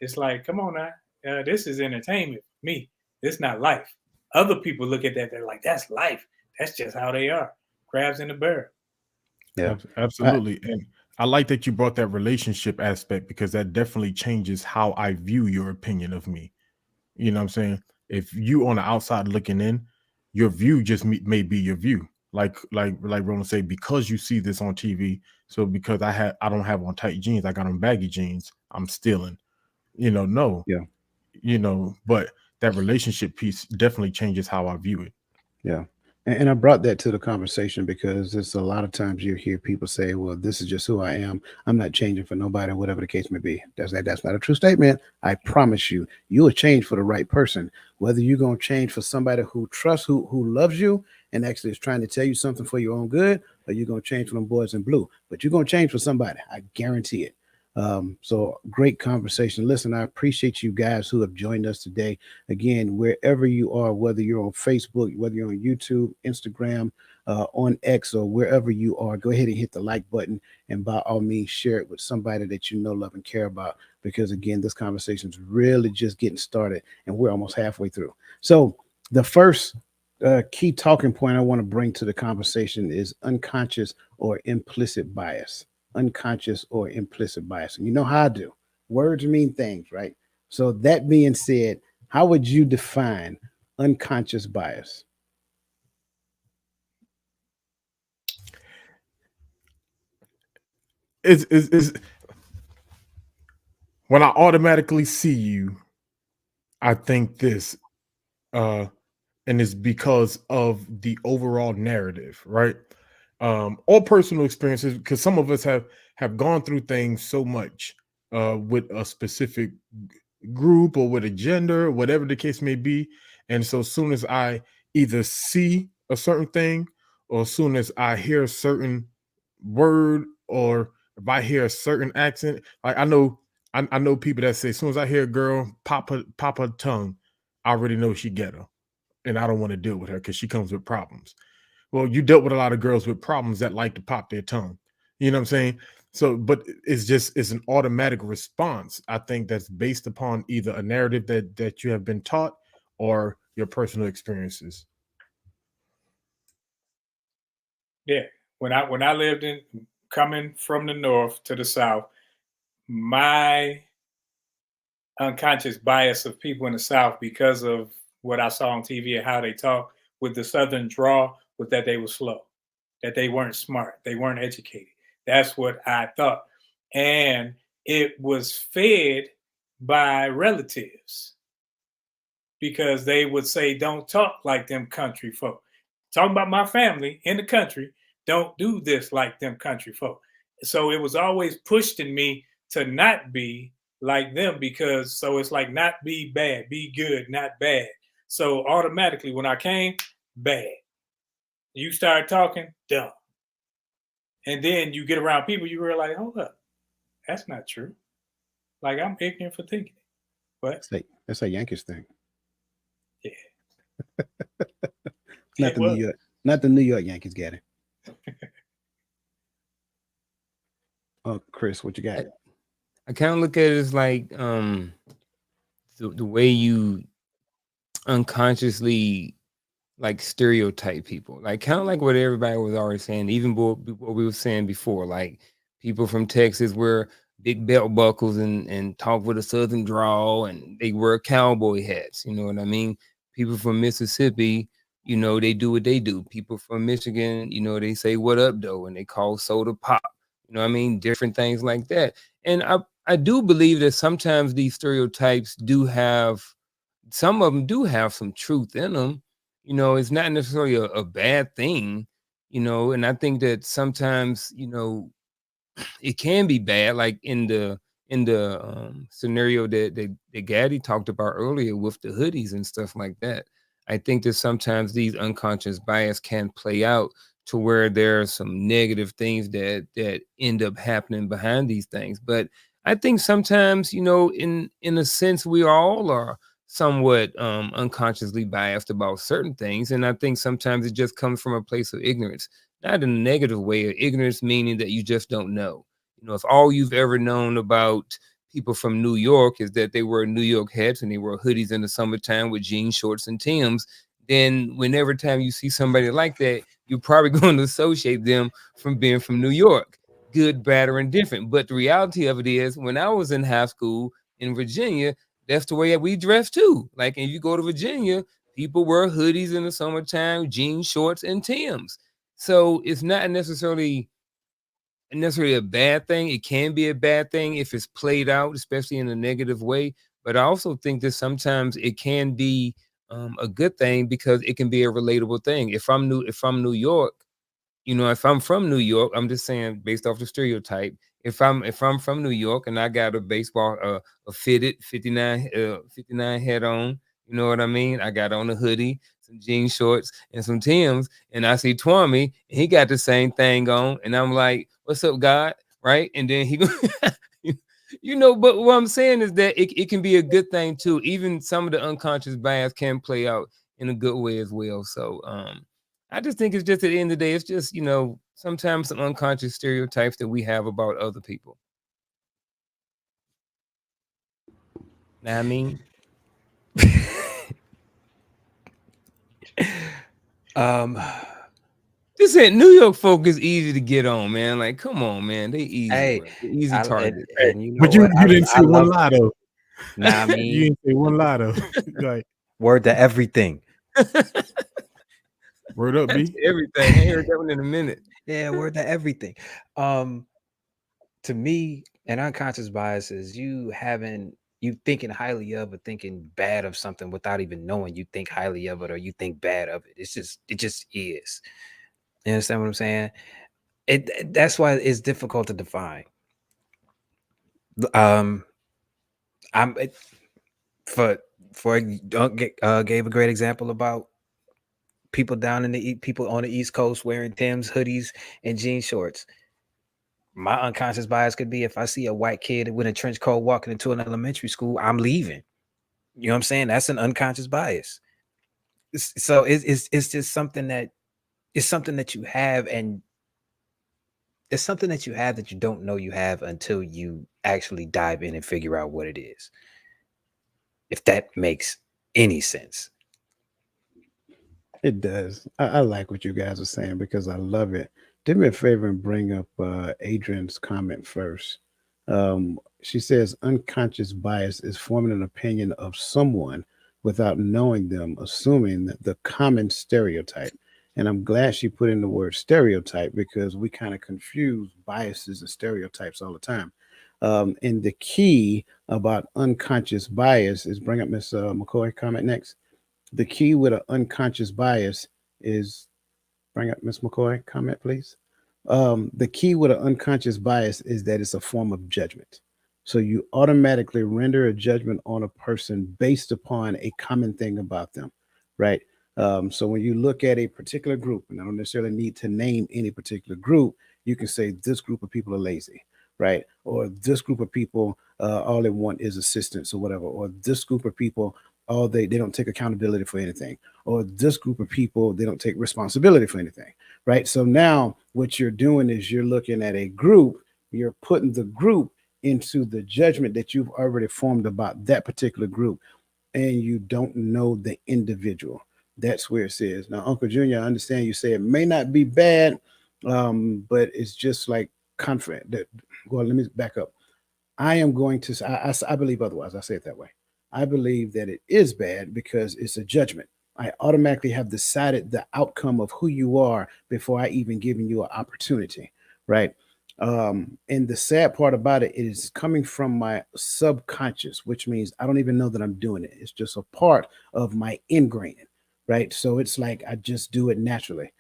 It's like, come on now, this is entertainment. Me, this is not life. Other people look at that, they're like, that's life. That's just how they are. Crabs in the barrel. Yeah, absolutely. And I like that you brought that relationship aspect, because that definitely changes how I view your opinion of me. You know what I'm saying? If you on the outside looking in, your view just may be your view. Like Roland say, because you see this on TV, so because I don't have on tight jeans, I got on baggy jeans, I'm stealing. No. Yeah. But that relationship piece definitely changes how I view it. Yeah. And I brought that to the conversation because there's a lot of times you hear people say, well, this is just who I am. I'm not changing for nobody, whatever the case may be. That's not a true statement. I promise you, you will change for the right person. Whether you're going to change for somebody who trusts, who loves you and actually is trying to tell you something for your own good, or you're going to change for them boys in blue. But you're going to change for somebody. I guarantee it. So great conversation. Listen, I appreciate you guys who have joined us today. Again, wherever you are, whether you're on Facebook, whether you're on YouTube, Instagram, on X, or wherever you are, go ahead and hit the like button, and by all means share it with somebody that you know, love, and care about, because again, this conversation is really just getting started and we're almost halfway through. So the first key talking point I want to bring to the conversation is unconscious or implicit bias. Unconscious or implicit bias. And you know how I do. Words mean things, right? So that being said, how would you define unconscious bias? Is when I automatically see you, I think this, and it's because of the overall narrative, right? Or personal experiences, because some of us have gone through things so much with a specific group or with a gender, whatever the case may be. And so as soon as I either see a certain thing, or as soon as I hear a certain word or if I hear a certain accent, like I know people that say as soon as I hear a girl pop her tongue, I already know she ghetto, and I don't want to deal with her because she comes with problems. Well, you dealt with a lot of girls with problems that like to pop their tongue. You know what I'm saying? So, but it's an automatic response. I think that's based upon either a narrative that you have been taught or your personal experiences. Yeah. When I lived in coming from the north to the south, my unconscious bias of people in the south because of what I saw on TV and how they talk with the southern draw was that they were slow, that they weren't smart, they weren't educated. That's what I thought. And it was fed by relatives because they would say, don't talk like them country folk. Talking about my family in the country, don't do this like them country folk. So it was always pushed in me to not be like them because so it's like not be bad, be good, not bad. So automatically when I came, bad. You start talking, dumb. And then you get around people, you realize, hold up, that's not true. Like I'm ignorant for thinking it. But That's a Yankees thing. Yeah. Not the New York Yankees, got it. Oh, Chris, what you got? I kind of look at it as like the way you unconsciously like stereotype people, like kind of like what everybody was already saying, even what we were saying before, like people from Texas wear big belt buckles and talk with a southern drawl and they wear cowboy hats, you know what I mean? People from Mississippi, you know, they do what they do. People from Michigan, you know, they say what up though and they call soda pop, you know what I mean? Different things like that. And I do believe that sometimes these stereotypes do have, some of them do have some truth in them. You know, it's not necessarily a bad thing, you know, and I think that sometimes, you know, it can be bad, like in the scenario that Gaddy talked about earlier with the hoodies and stuff like that. I think that sometimes these unconscious bias can play out to where there are some negative things that end up happening behind these things. But I think sometimes, you know, in a sense, we all are somewhat unconsciously biased about certain things, and I think sometimes it just comes from a place of ignorance, not in a negative way. Of ignorance meaning that you just don't know. You know, if all you've ever known about people from New York is that they wear New York hats and they wear hoodies in the summertime with jeans, shorts, and Timbs, then whenever time you see somebody like that, you're probably going to associate them from being from New York, good, bad, or indifferent. But the reality of it is, when I was in high school in Virginia, that's the way that we dress too. Like if you go to Virginia, people wear hoodies in the summertime, jeans, shorts, and Timbs. So it's not necessarily a bad thing. It can be a bad thing if it's played out, especially in a negative way. But I also think that sometimes it can be a good thing because it can be a relatable thing. If I'm New York, you know, if I'm from New York, I'm just saying based off the stereotype. If I'm from New York and I got a baseball a fitted 59 head on, you know what I mean? I got on a hoodie, some jean shorts, and some Timbs, and I see Twommy, and he got the same thing on, and I'm like, "What's up, God?" Right? And then he, you know. But what I'm saying is that it can be a good thing too. Even some of the unconscious bias can play out in a good way as well. So, I just think it's just at the end of the day, it's just, you know, sometimes some unconscious stereotypes that we have about other people. Know what I mean? This ain't New York folk is easy to get on, man. Like, come on, man. They easy, Hey, bro. They easy target. and you know But you what? didn't say I one love lie though. Nah, I You mean, didn't say one lie though. Like word to everything. word up, B. Everything. I ain't heard that one in a minute. Yeah, word to everything. To me, an unconscious bias is you thinking highly of or thinking bad of something without even knowing you think highly of it or you think bad of it. It just is. You understand what I'm saying? That's why it's difficult to define. I'm for gave a great example about people on the East Coast wearing Tim's, hoodies, and jean shorts. My unconscious bias could be if I see a white kid with a trench coat walking into an elementary school, I'm leaving. You know what I'm saying? That's an unconscious bias. So it's just something that it's something that you have, and it's something that you have that you don't know you have until you actually dive in and figure out what it is. If that makes any sense. It does. I like what you guys are saying because I love it. Do me a favor and bring up Adrian's comment first. She says unconscious bias is forming an opinion of someone without knowing them, assuming the common stereotype. And I'm glad she put in the word stereotype because we kind of confuse biases and stereotypes all the time. And the key about unconscious bias is bring up Miss McCoy comment next. The key with an unconscious bias is bring up Miss McCoy comment, please. The key with an unconscious bias is that it's a form of judgment. So you automatically render a judgment on a person based upon a common thing about them, right? So when you look at a particular group, and I don't necessarily need to name any particular group, you can say this group of people are lazy, right? Or this group of people, all they want is assistance or whatever. Or this group of people, all they don't take accountability for anything. Or this group of people, they don't take responsibility for anything, right? So now what you're doing is you're looking at a group, you're putting the group into the judgment that you've already formed about that particular group, and you don't know the individual. That's where it says. Now, Uncle Junior, I understand you say it may not be bad, but it's just like confident that, well, let me back up. I am going to, I believe otherwise. I say it that way. I believe that it is bad because it's a judgment. I automatically have decided the outcome of who you are before I even giving you an opportunity, right? And the sad part about it is coming from my subconscious, which means I don't even know that I'm doing it. It's just a part of my ingraining, right? So it's like I just do it naturally.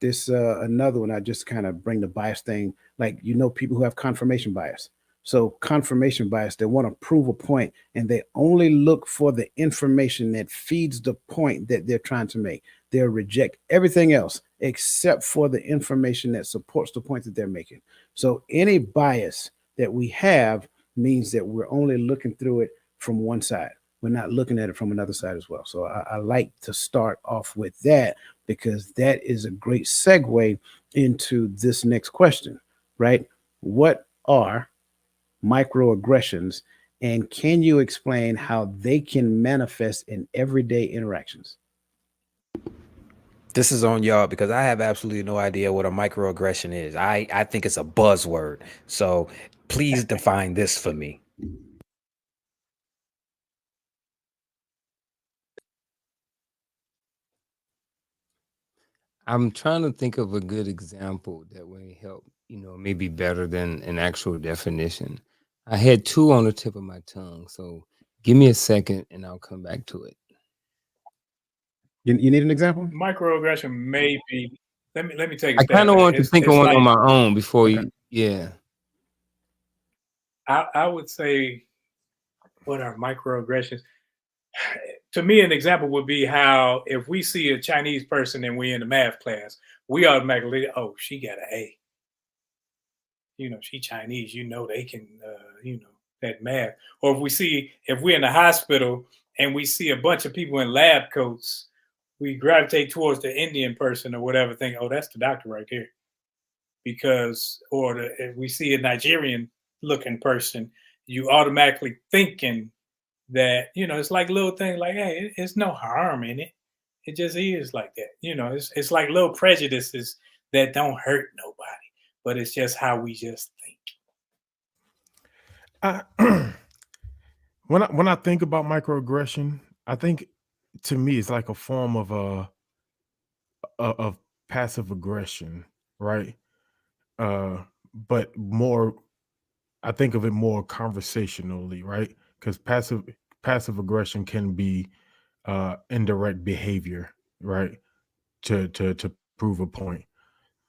This another one, I just kind of bring the bias thing, like people who have confirmation bias. So confirmation bias, they want to prove a point and they only look for the information that feeds the point that they're trying to make. They'll reject everything else except for the information that supports the point that they're making. So any bias that we have means that we're only looking through it from one side. We're not looking at it from another side as well. So I like to start off with that because that is a great segue into this next question, right? What are microaggressions, and can you explain how they can manifest in everyday interactions? This is on y'all because I have absolutely no idea what a microaggression is. I think it's a buzzword. So please define this for me. I'm trying to think of a good example that may help, maybe better than an actual definition. I had two on the tip of my tongue, so give me a second and I'll come back to it. You need an example? Microaggression may be. Let me take a I stab kind of at it. want to think of one on my own before Okay. yeah. I would say, what are microaggressions? To me, an example would be how if we see a Chinese person and we're in the math class, we automatically, oh, she got an A. She Chinese. They can, that math. Or if we're in the hospital and we see a bunch of people in lab coats, we gravitate towards the Indian person or whatever, think, oh, that's the doctor right there. If we see a Nigerian looking person, you automatically thinking that, it's like little things like, hey, it's no harm in it. It just is like that. It's like little prejudices that don't hurt nobody, but it's just how we just think. When I think about microaggression, I think to me it's like a form of passive aggression, right? But more, I think of it more conversationally, right? Because passive aggression can be indirect behavior, right? To prove a point,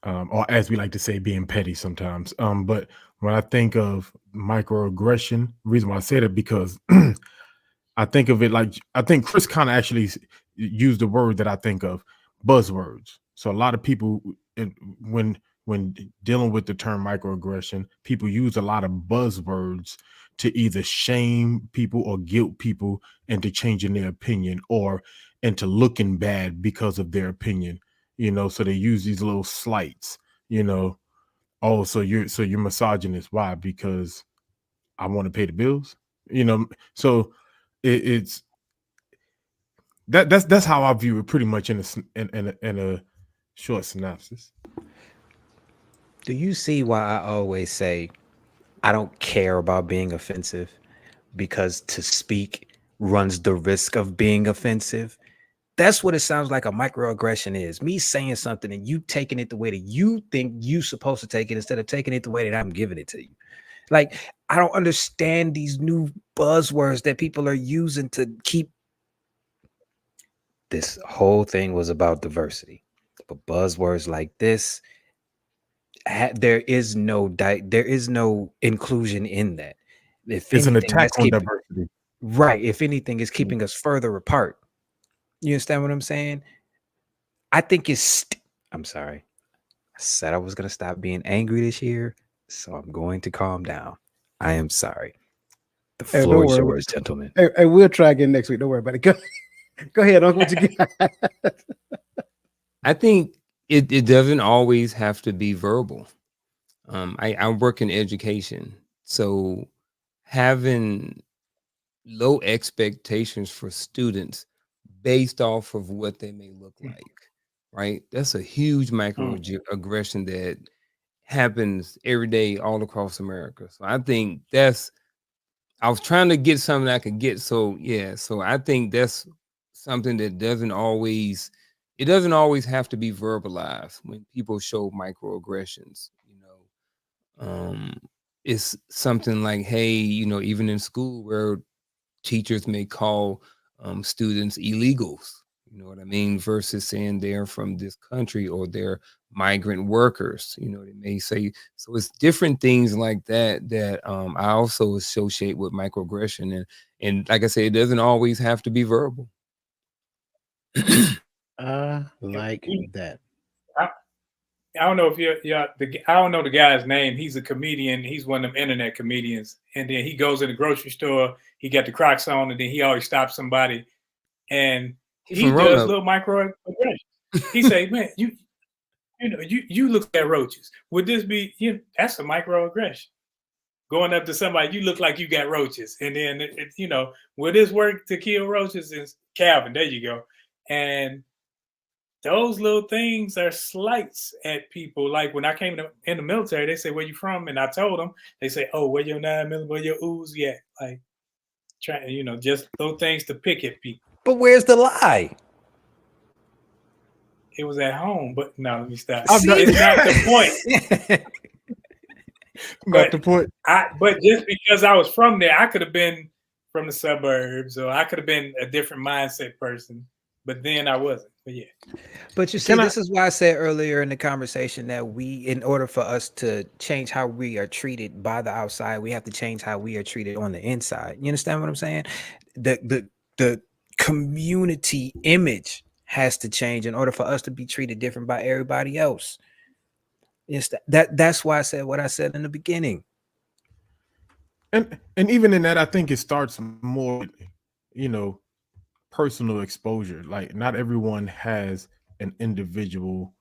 or as we like to say, being petty sometimes. But when I think of microaggression, reason why I say that because I think of it like I think Chris kind of actually used the word that I think of, buzzwords. So a lot of people, when when dealing with the term microaggression, people use a lot of buzzwords to either shame people or guilt people into changing their opinion or into looking bad because of their opinion. So they use these little slights, oh, so you're misogynist. Why? Because I want to pay the bills. So it's that's how I view it, pretty much in a short synopsis. Do you see why I always say I don't care about being offensive? Because to speak runs the risk of being offensive. That's what it sounds like a microaggression is. Me saying something and you taking it the way that you think you're supposed to take it instead of taking it the way that I'm giving it to you. Like, I don't understand these new buzzwords that people are using to keep. This whole thing was about diversity, but buzzwords like this, there is no inclusion in that. If It's an anything, attack that's on keeping, diversity. right. If anything, is keeping us further apart. You understand what I'm saying? I think I'm sorry. I said I was going to stop being angry this year, so I'm going to calm down. I am sorry. The Hey, floor don't is worry. yours, gentlemen. Hey, we'll try again next week. Don't worry about it. Go ahead, Uncle. What you got? I think it doesn't always have to be verbal. I work in education, so having low expectations for students based off of what they may look like, right? That's a huge microaggression that happens every day all across America. So I think I was trying to get something I could get. So yeah, so I think that's something that doesn't always have to be verbalized when people show microaggressions, it's something like, hey, even in school where teachers may call students illegals, you know what I mean, versus saying they're from this country or they're migrant workers, they may say. So it's different things like that I also associate with microaggression, and like I said, it doesn't always have to be verbal. Like that. I don't know if I don't know the guy's name. He's a comedian. He's one of them internet comedians. And then he goes in the grocery store. He got the Crocs on, and then he always stops somebody, and he does little microaggressions. He say, "Man, you look at roaches. Would this be? That's a microaggression. Going up to somebody, you look like you got roaches, and then will this work to kill roaches?" Is Calvin? There you go. And those little things are slights at people. Like when I came in the military, they say, "Where you from?" And I told them. They say, "Oh, where your 9mm, where your Uzi at?" Like, trying, just those things to pick at people. But where's the lie? It was at home, but no, let me stop. It's not the point. Not the point. But just because I was from there, I could have been from the suburbs, or I could have been a different mindset person. But then I wasn't. But yeah. But you see, this is why I said earlier in the conversation that in order for us to change how we are treated by the outside, we have to change how we are treated on the inside. You understand what I'm saying? The community image has to change in order for us to be treated different by everybody else. That's why I said what I said in the beginning. And even in that, I think it starts more, personal exposure. Like, not everyone has an individual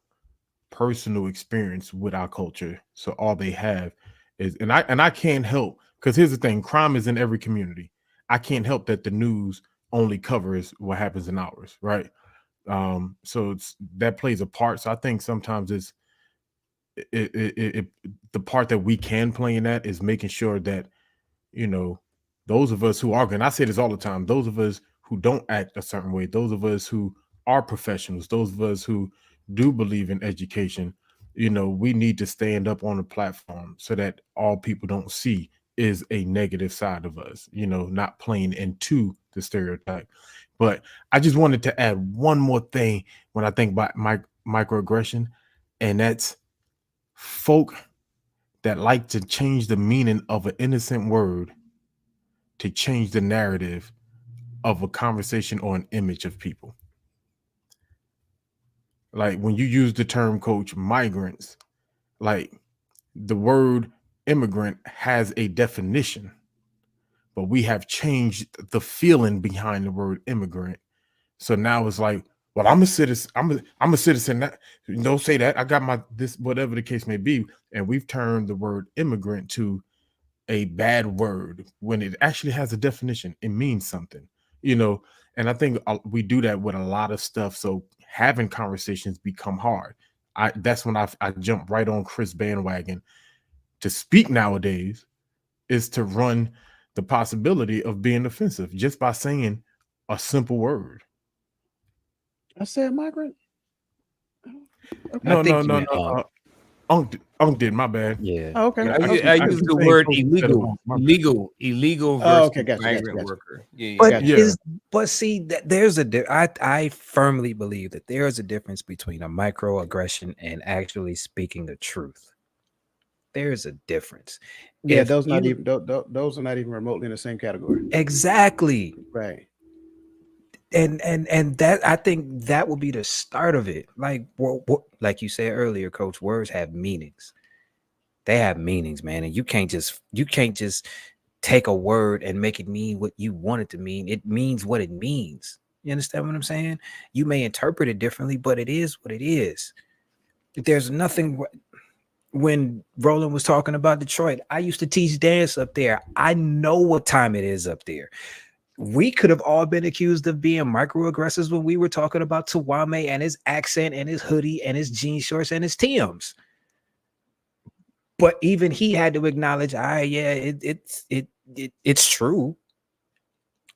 personal experience with our culture, so all they have is, and I can't help, because here's the thing: crime is in every community. I can't help that the news only covers what happens in ours, right? So that plays a part. So I think sometimes the part that we can play in that is making sure that those of us who are, and I say this all the time, those of us who don't act a certain way, those of us who are professionals, those of us who do believe in education, we need to stand up on a platform so that all people don't see is a negative side of us, not playing into the stereotype. But I just wanted to add one more thing when I think about microaggression, and that's folk that like to change the meaning of an innocent word to change the narrative of a conversation or an image of people. Like when you use the term, coach, migrants, like the word immigrant has a definition, but we have changed the feeling behind the word immigrant. So now it's like, well, I'm a citizen. I'm a citizen. Don't say that. I got my this, whatever the case may be. And we've turned the word immigrant to a bad word when it actually has a definition. It means something, you know. And I think we do that with a lot of stuff. So having conversations become hard. That's when I jump right on Chris bandwagon. To speak nowadays is to run the possibility of being offensive just by saying a simple word. I said migrant. No, I think no, you no, meant no. Unk did, my bad. yeah. Oh, okay. Yeah, I Okay. use keep the saying word Coach instead of illegal, Unk, my bad. illegal Oh, versus okay. Gotcha. migrant worker. Yeah, But Gotcha. Yeah. but see that there's I firmly believe that there is a difference between a microaggression and actually speaking the truth. There's a difference. Yeah, If those not you even those are not even remotely in the same category. exactly, Right. and that I think that will be the start of it. Like like you said earlier, Coach, words have meanings. They have meanings, man, and you can't just take a word and make it mean what you want it to mean. It means what it means. You understand what I'm saying? You may interpret it differently, but it is what it is. There's nothing. When Roland was talking about Detroit, I used to teach dance up there. I know what time it is up there. We could have all been accused of being microaggressors when we were talking about Tawame and his accent and his hoodie and his jean shorts and his Tims. But even he had to acknowledge, it's true.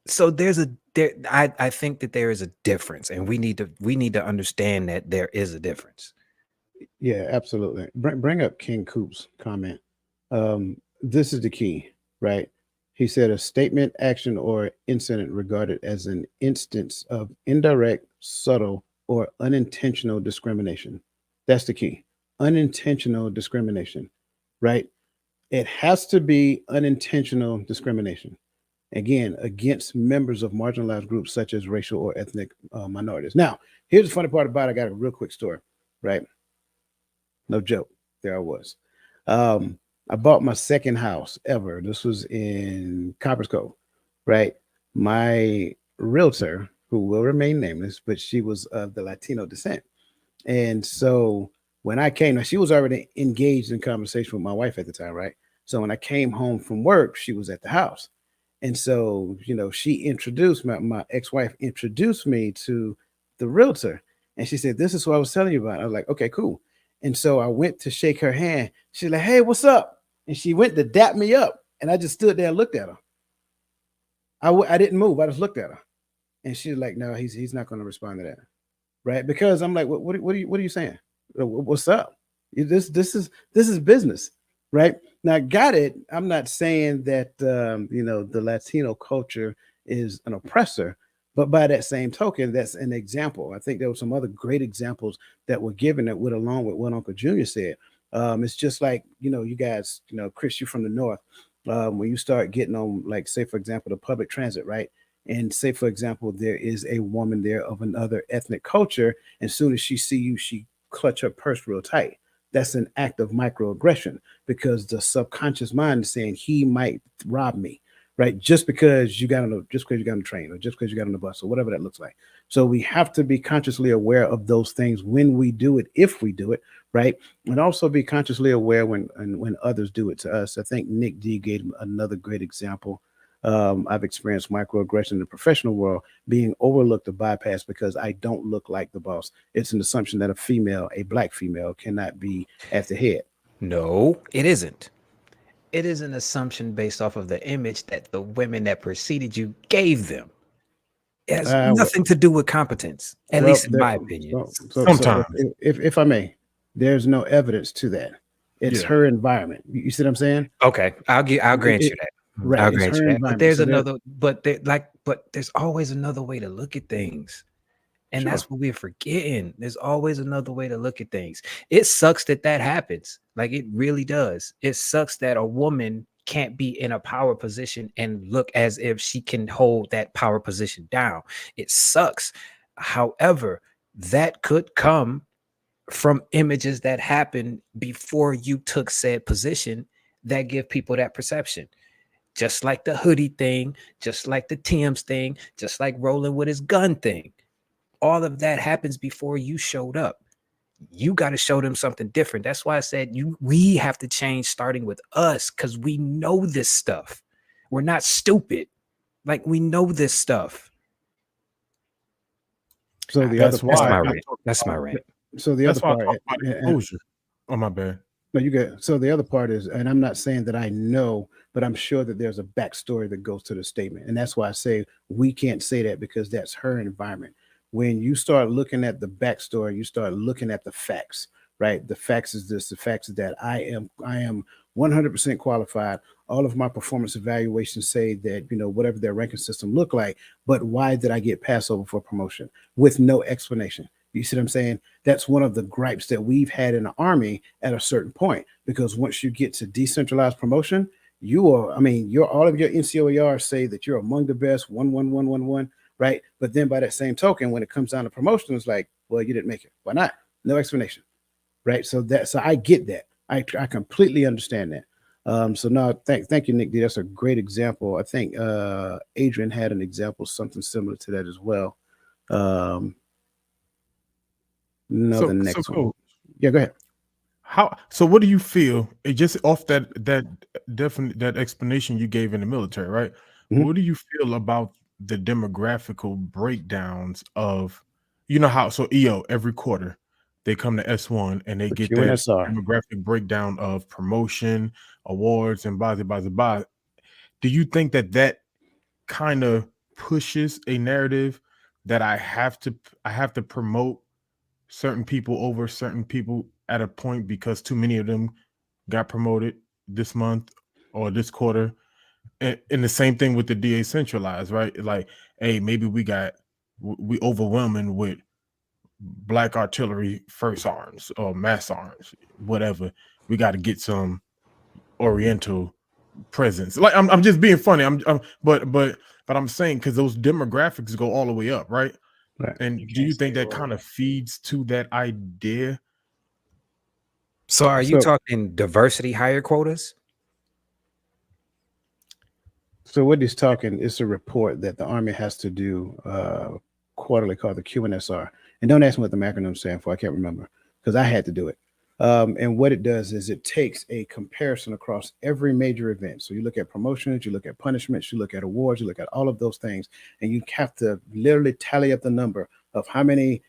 So I think that there is a difference, and we need to understand that there is a difference. Yeah, absolutely. Bring up King Coop's comment. This is the key, right? He said a statement, action, or incident regarded as an instance of indirect, subtle, or unintentional discrimination. That's the key. Unintentional discrimination, right? It has to be unintentional discrimination. Again, against members of marginalized groups such as racial or ethnic minorities. Now, here's the funny part about it. I got a real quick story, right? No joke. There I was. I bought my second house ever. This was in Copper's Cove, right? My realtor, who will remain nameless, but she was of the Latino descent. And so when I came, now she was already engaged in conversation with my wife at the time, right? So when I came home from work, she was at the house. And so, she introduced my ex-wife introduced me to the realtor. And she said, "This is what I was telling you about." I was like, "Okay, cool." And so I went to shake her hand. She's like, "Hey, what's up?" And she went to dap me up. And I just stood there and looked at her. I didn't move. I just looked at her. And she's like, "No, he's not going to respond to that." Right? Because I'm like, what are you saying? What's up? This is business, right? Now, got it. I'm not saying that the Latino culture is an oppressor, but by that same token, that's an example. I think there were some other great examples that were given that went along with what Uncle Junior said. It's just like you guys, Chris, you from the north. When you start getting on, like, say for example, the public transit, right? And say for example there is a woman there of another ethnic culture, and as soon as she see you, she clutch her purse real tight. That's an act of microaggression, because the subconscious mind is saying he might rob me, right? Just because you got on the train, or just because you got on the bus, or whatever that looks like. So we have to be consciously aware of those things when we do it, if we do it, right? And also be consciously aware when others do it to us. I think Nick D gave another great example. I've experienced microaggression in the professional world, being overlooked or bypassed because I don't look like the boss. It's an assumption that a black female, cannot be at the head. No, it isn't. It is an assumption based off of the image that the women that preceded you gave them. It has Well, nothing to do with competence, at least in my opinion. so Sometimes. if I may, there's no evidence to that. It's Yeah. her environment. You see what I'm saying? Okay, I'll grant you that. Right. I'll It's grant her you that. But environment. there's So another, but there's always another way to look at things. And Sure. that's what we're forgetting. There's always another way to look at things. It sucks that happens. Like, it really does. It sucks that a woman can't be in a power position and look as if she can hold that power position down. It sucks. However, that could come from images that happened before you took said position that give people that perception. Just like the hoodie thing, just like the Tim's thing, just like rolling with his gun thing. All of that happens before you showed up. You got to show them something different. That's why I said we have to change starting with us, because we know this stuff. We're not stupid. Like, we know this stuff. So the That's other That's why my part, rant. That's my rant. so the that's other why I part, talk about exposure. Oh, my bad. no, you get. So the other part is, and I'm not saying that I know, but I'm sure that there's a backstory that goes to the statement, and that's why I say we can't say that, because that's her environment. When you start looking at the backstory, you start looking at the facts, right? The facts is this. The facts is that I am 100% qualified. All of my performance evaluations say that, whatever their ranking system look like, but why did I get passed over for promotion with no explanation? You see what I'm saying? That's one of the gripes that we've had in the Army at a certain point, because once you get to decentralized promotion, all of your NCOER say that you're among the best, 11111, right? But then by that same token, when it comes down to promotion, it's like, well, you didn't make it. Why not? No explanation, right? So I get that. I completely understand that. So no, thank you, Nick D. That's a great example. I think Adrian had an example, something similar to that as well. No, So the next one. cool. Yeah, go ahead. So what do you feel? Just off that explanation you gave in the military, right? Mhm. What do you feel about the demographical breakdowns of, how so EO every quarter they come to S1 and they The get that QNSR. demographic breakdown of promotion, awards, and blah. Do you think that kind of pushes a narrative that I have to promote certain people over certain people at a point because too many of them got promoted this month or this quarter? And the same thing with the DA centralized, right? Like, hey, maybe we overwhelming with black artillery first arms or mass arms, whatever. We got to get some Oriental presence. Like, I'm just being funny. But I'm saying, because those demographics go all the way up, right? Right. And You do you can't think say that kind of feeds to that idea? So are you So, talking diversity hire quotas? so what he's talking is a report that the Army has to do quarterly called the QNSR. And don't ask me what the acronym stands for. I can't remember, because I had to do it. And what it does is it takes a comparison across every major event. So you look at promotions, you look at punishments, you look at awards, you look at all of those things, and you have to literally tally up the number of how many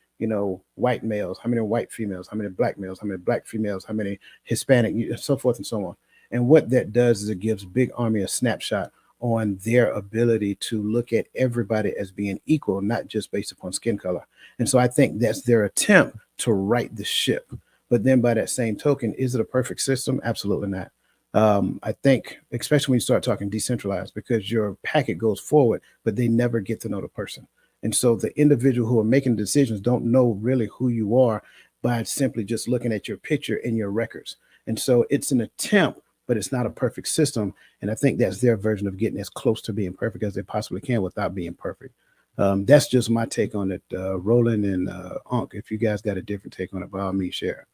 white males, how many white females, how many black males, how many black females, how many Hispanic, so forth and so on. And what that does is it gives Big Army a snapshot on their ability to look at everybody as being equal, not just based upon skin color. And so I think that's their attempt to right the ship. But then by that same token, is it a perfect system? Absolutely not. I think, especially when you start talking decentralized, because your packet goes forward, but they never get to know the person. And so the individual who are making decisions don't know really who you are by simply just looking at your picture and your records. And so it's an attempt, but it's not a perfect system. And I think that's their version of getting as close to being perfect as they possibly can without being perfect. That's just my take on it. Roland and Unc, if you guys got a different take on it, by all means, share.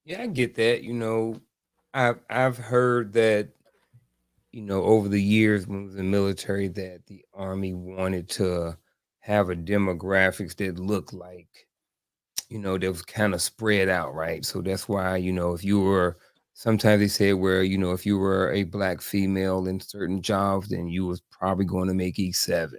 Yeah, I get that. I've heard that, over the years when I was in the military, that the Army wanted to have a demographics that looked like, that was kind of spread out, right? So that's why, if you were, sometimes they say where, if you were a black female in certain jobs, then you was probably going to make E7.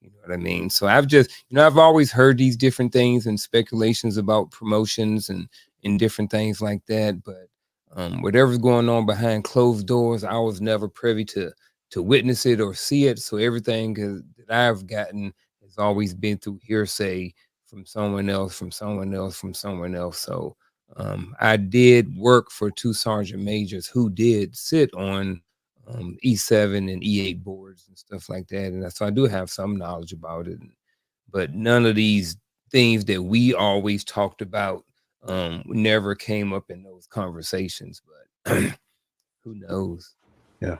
You know what I mean? So I've always heard these different things and speculations about promotions and different things like that. But whatever's going on behind closed doors, I was never privy to witness it or see it. So everything that I've gotten has always been through hearsay from someone else, from someone else, from someone else. So I did work for 2 sergeant majors who did sit on E7 and E8 boards and stuff like that. And so I do have some knowledge about it. But none of these things that we always talked about never came up in those conversations. But who knows? Yeah.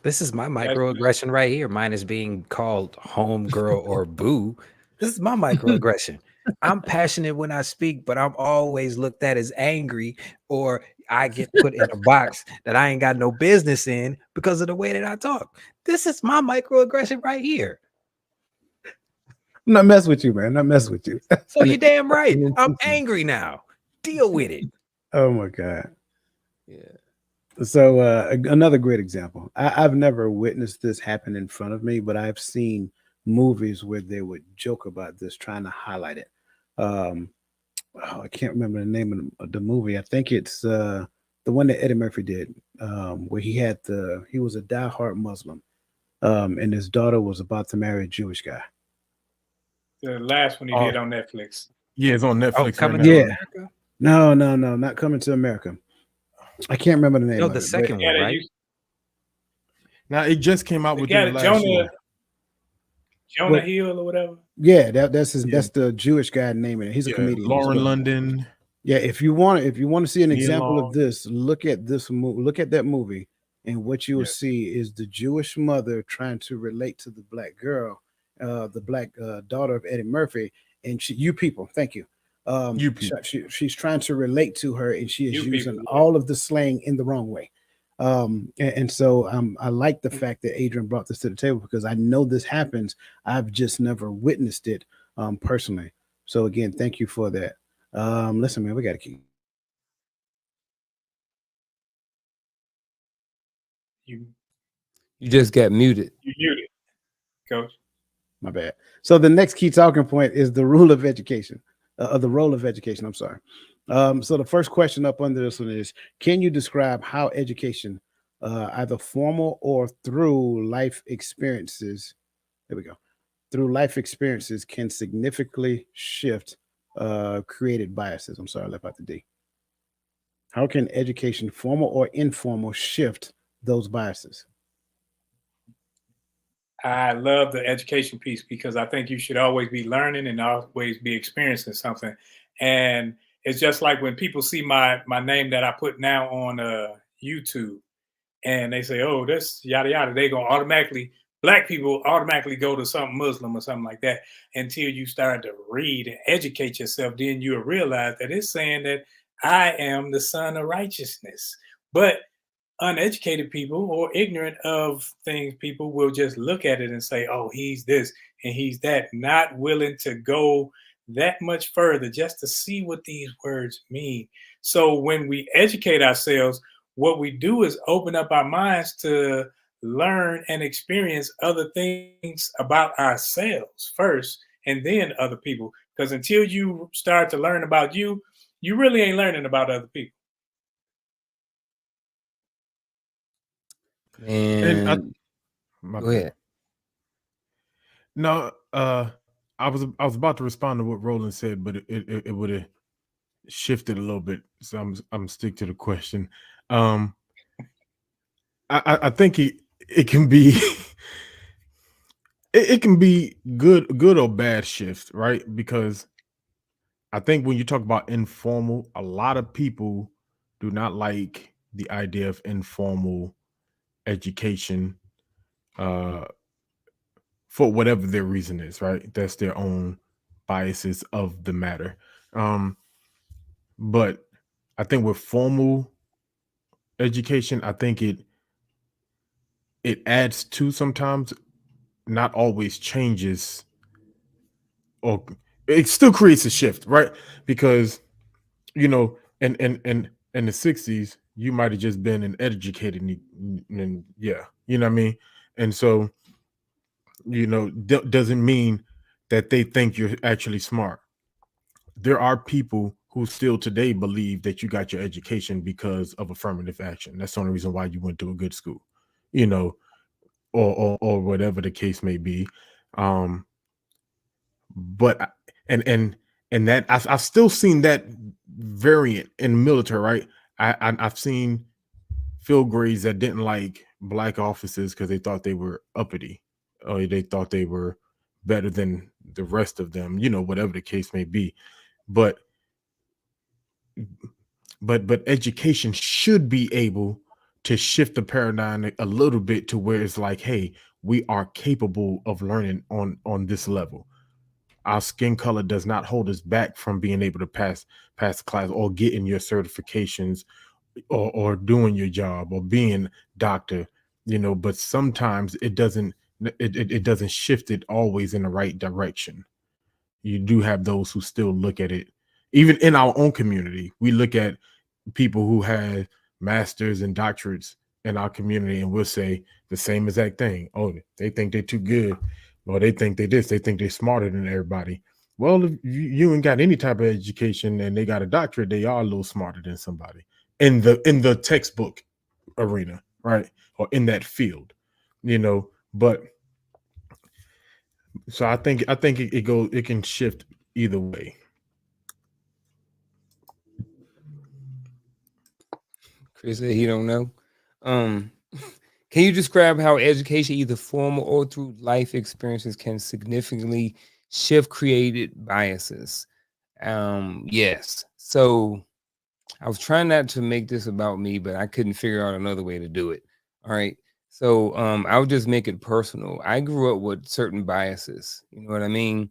This is my microaggression right here. Mine is being called homegirl or boo. This is my microaggression. I'm passionate when I speak, but I'm always looked at as angry, or I get put in a box that I ain't got no business in because of the way that I talk. This is my microaggression right here. I'm not messing with you, man. I'm not messing with you. So you're damn right. And I'm intentional. angry now. Deal with it. Oh my God. Yeah. So another great example. I've never witnessed this happen in front of me, but I've seen movies where they would joke about this, trying to highlight it. I can't remember the name of the movie. I think it's the one that Eddie Murphy did, where he was a diehard Muslim, and his daughter was about to marry a Jewish guy. The last one he did on Netflix. Yeah, it's on Netflix right Coming now. to Yeah. America? No, not Coming to America. I can't remember the name No, of the it. but- second one, right? Now it just came out The within guy the last Jonah year. Jonah Hill or whatever. Yeah, that's Yeah. that's the Jewish guy naming it. He's a Yeah, comedian. as Lauren well. London. Yeah, if you want to see an Nia example Long. of this, look at look at that movie, and what you will Yeah. see is the Jewish mother trying to relate to the black girl, the black daughter of Eddie Murphy, and you people, thank you. You people. She's trying to relate to her, and she is You using people, yeah. all of the slang in the wrong way. And so I like the fact that Adrian brought this to the table, because I know this happens. I've just never witnessed it personally. So again, thank you for that. Listen, man, we got to keep. You just got muted. muted, Coach. My bad. So the next key talking point is the rule of education, the role of education. I'm sorry. So the first question up under this one is: can you describe how education, either formal or through life experiences, there we go, through life experiences, can significantly shift created biases? I'm sorry, I left out the D. How can education, formal or informal, shift those biases? I love the education piece, because I think you should always be learning and always be experiencing something. And it's just like when people see my name that I put now on YouTube, and they say, "Oh, this yada yada," they gonna automatically, black people automatically go to something Muslim or something like that. Until you start to read and educate yourself, then you'll realize that it's saying that I am the son of righteousness. But uneducated people or ignorant of things, people will just look at it and say, "Oh, he's this and he's that," not willing to go that much further just to see what these words mean. So when we educate ourselves, what we do is open up our minds to learn and experience other things about ourselves first, and then other people. Because until you start to learn about you, you really ain't learning about other people. And And my go bad. ahead. No, I was about to respond to what Roland said, but it would have shifted a little bit. So I'm stick to the question. I think it can be it can be good or bad shift, right? Because I think when you talk about informal, a lot of people do not like the idea of informal education, for whatever their reason is, right? That's their own biases of the matter. But I think with formal education, I think it adds to, sometimes, not always changes, or it still creates a shift, right? Because in the 60s, you might have just been an educated, and yeah, you know what I mean? And so, doesn't mean that they think you're actually smart. There are people who still today believe that you got your education because of affirmative action. That's the only reason why you went to a good school, you know, or whatever the case may be. But and that I've still seen that variant in the military, right? I've seen field grades that didn't like black officers because they thought they were uppity, or they thought they were better than the rest of them, whatever the case may be. But education should be able to shift the paradigm a little bit to where it's like, hey, we are capable of learning on this level. our skin color does not hold us back from being able to pass the class or getting your certifications or doing your job or being doctor, you know, but sometimes it doesn't it doesn't shift it always in the right direction. You do have those who still look at it, even in our own community. We look at people who have masters and doctorates in our community, and we'll say the same exact thing. Oh, they think they're too good, or they think they this, they think they're smarter than everybody. Well, if you ain't got any type of education and they got a doctorate, they are a little smarter than somebody in the textbook arena, right? Or in that field, you know. But so I think it can shift either way. Chris said he don't know. Can you describe how education, either formal or through life experiences, can significantly shift created biases? Yes. So I was trying not to make this about me, but I couldn't figure out another way to do it. All right. So I'll just make it personal. I grew up with certain biases. You know what I mean?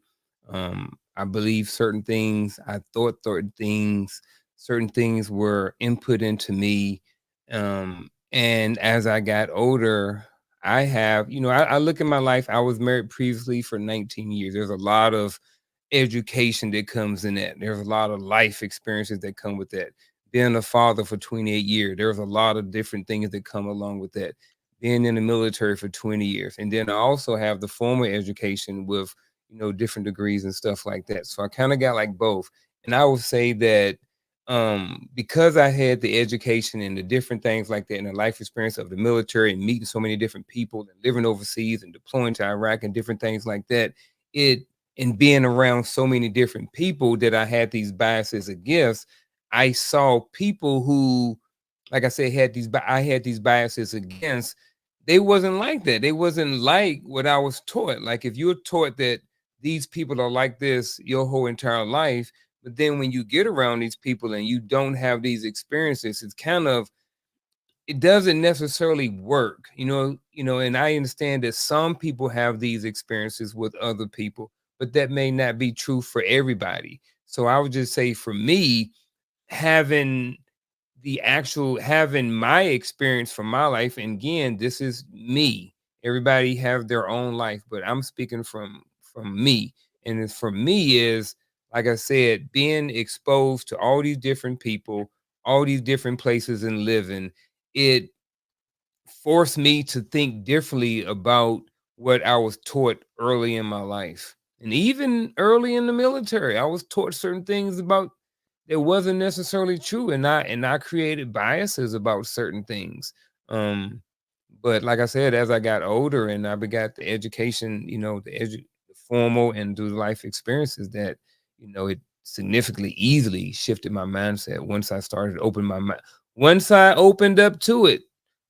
I believe certain things. I thought certain things. Certain things were input into me. And as I got older, I have, you know, I look at my life. I was married previously for 19 years. There's a lot of education that comes in that. There's a lot of life experiences that come with that. Being a father for 28 years, there's a lot of different things that come along with that. Being in the military for 20 years. And then I also have the formal education with, you know, different degrees and stuff like that. So I kind of got like both. And I would say that because I had the education and the different things like that and the life experience of the military and meeting so many different people and living overseas and deploying to Iraq and different things like that, and being around so many different people that I had these biases against, I saw people who, like I said, I had these biases against. They wasn't like that. They wasn't like what I was taught. Like if you're taught that these people are like this your whole entire life, but then when you get around these people and you don't have these experiences, it's kind of, it doesn't necessarily work, and I understand that some people have these experiences with other people, but that may not be true for everybody. So I would just say for me, having having my experience from my life, and again, this is me. Everybody have their own life, but I'm speaking from me. And it's for me is, like I said, being exposed to all these different people, all these different places and living, it forced me to think differently about what I was taught early in my life. And even early in the military, I was taught certain things about that wasn't necessarily true. And I created biases about certain things. But like I said, as I got older and I begot the education, the formal and through life experiences, that, it significantly easily shifted my mindset once I started to open my mind. Once I opened up to it,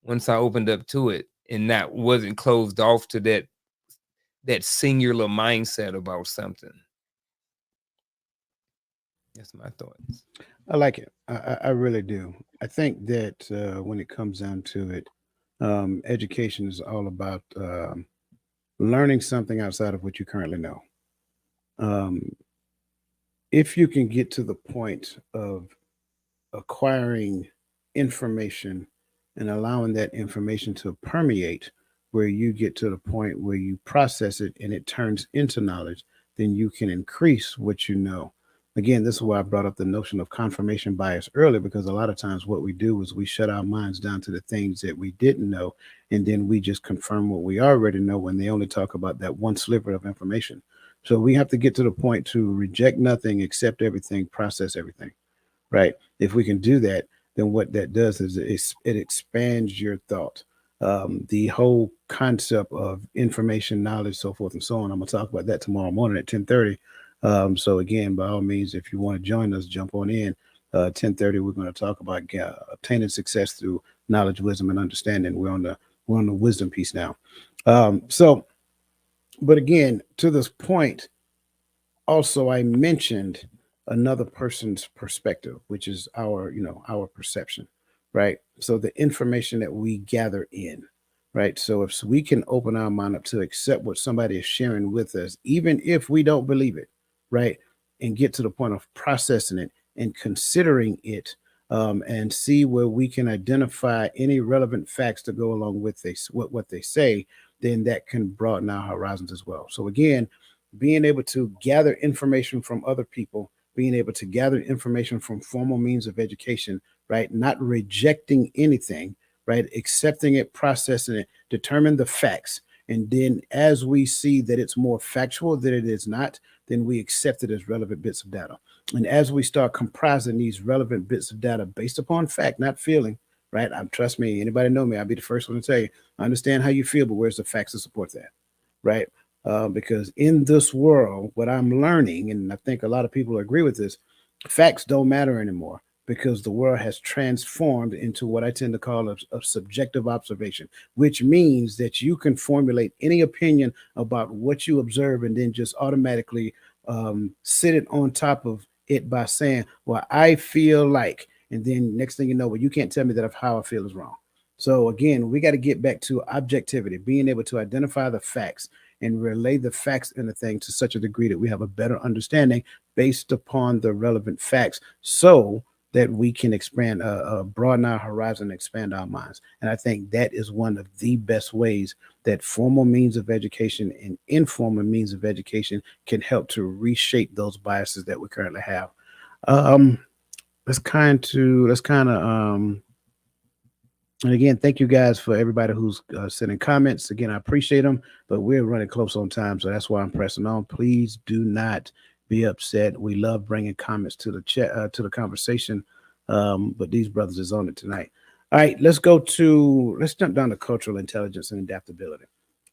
and that wasn't closed off to that singular mindset about something. That's my thoughts. I like it. I really do. I think that when it comes down to it, education is all about learning something outside of what you currently know. Um, if you can get to the point of acquiring information and allowing that information to permeate, where you get to the point where you process it and it turns into knowledge, then you can increase what you know. Again, this is why I brought up the notion of confirmation bias earlier, because a lot of times what we do is we shut our minds down to the things that we didn't know, and then we just confirm what we already know when they only talk about that one sliver of information. So we have to get to the point to reject nothing, accept everything, process everything, right? If we can do that, then what that does is it expands your thought. The whole concept of information, knowledge, so forth and so on. I'm gonna talk about that tomorrow morning at 10:30. So again, by all means, if you want to join us, jump on in. 10:30, we're going to talk about obtaining success through knowledge, wisdom, and understanding. We're on the wisdom piece now. But again, to this point, also I mentioned another person's perspective, which is our perception, right? So the information that we gather in, right? So if we can open our mind up to accept what somebody is sharing with us, even if we don't believe it, right? And get to the point of processing it and considering it, and see where we can identify any relevant facts to go along with what they say, then that can broaden our horizons as well. So again, being able to gather information from other people, being able to gather information from formal means of education, right? Not rejecting anything, right? Accepting it, processing it, determine the facts. And then as we see that it's more factual than it is not, then we accept it as relevant bits of data. And as we start comprising these relevant bits of data based upon fact, not feeling, right? Trust me, anybody know me, I'll be the first one to tell you, I understand how you feel, but where's the facts to support that, right? Because in this world, what I'm learning, and I think a lot of people agree with this, facts don't matter anymore because the world has transformed into what I tend to call a subjective observation, which means that you can formulate any opinion about what you observe and then just automatically sit it on top of it by saying, well, I feel like, and then next thing you know, well, you can't tell me that how I feel is wrong. So again, we got to get back to objectivity, being able to identify the facts and relay the facts in the thing to such a degree that we have a better understanding based upon the relevant facts, so that we can expand, broaden our horizon, expand our minds. And I think that is one of the best ways that formal means of education and informal means of education can help to reshape those biases that we currently have. Let's kind of and again, thank you guys for everybody who's sending comments. Again, I appreciate them, but we're running close on time, so that's why I'm pressing on. Please do not be upset. We love bringing comments to the chat, to the conversation, but these brothers is on it tonight. All right, let's jump down to cultural intelligence and adaptability,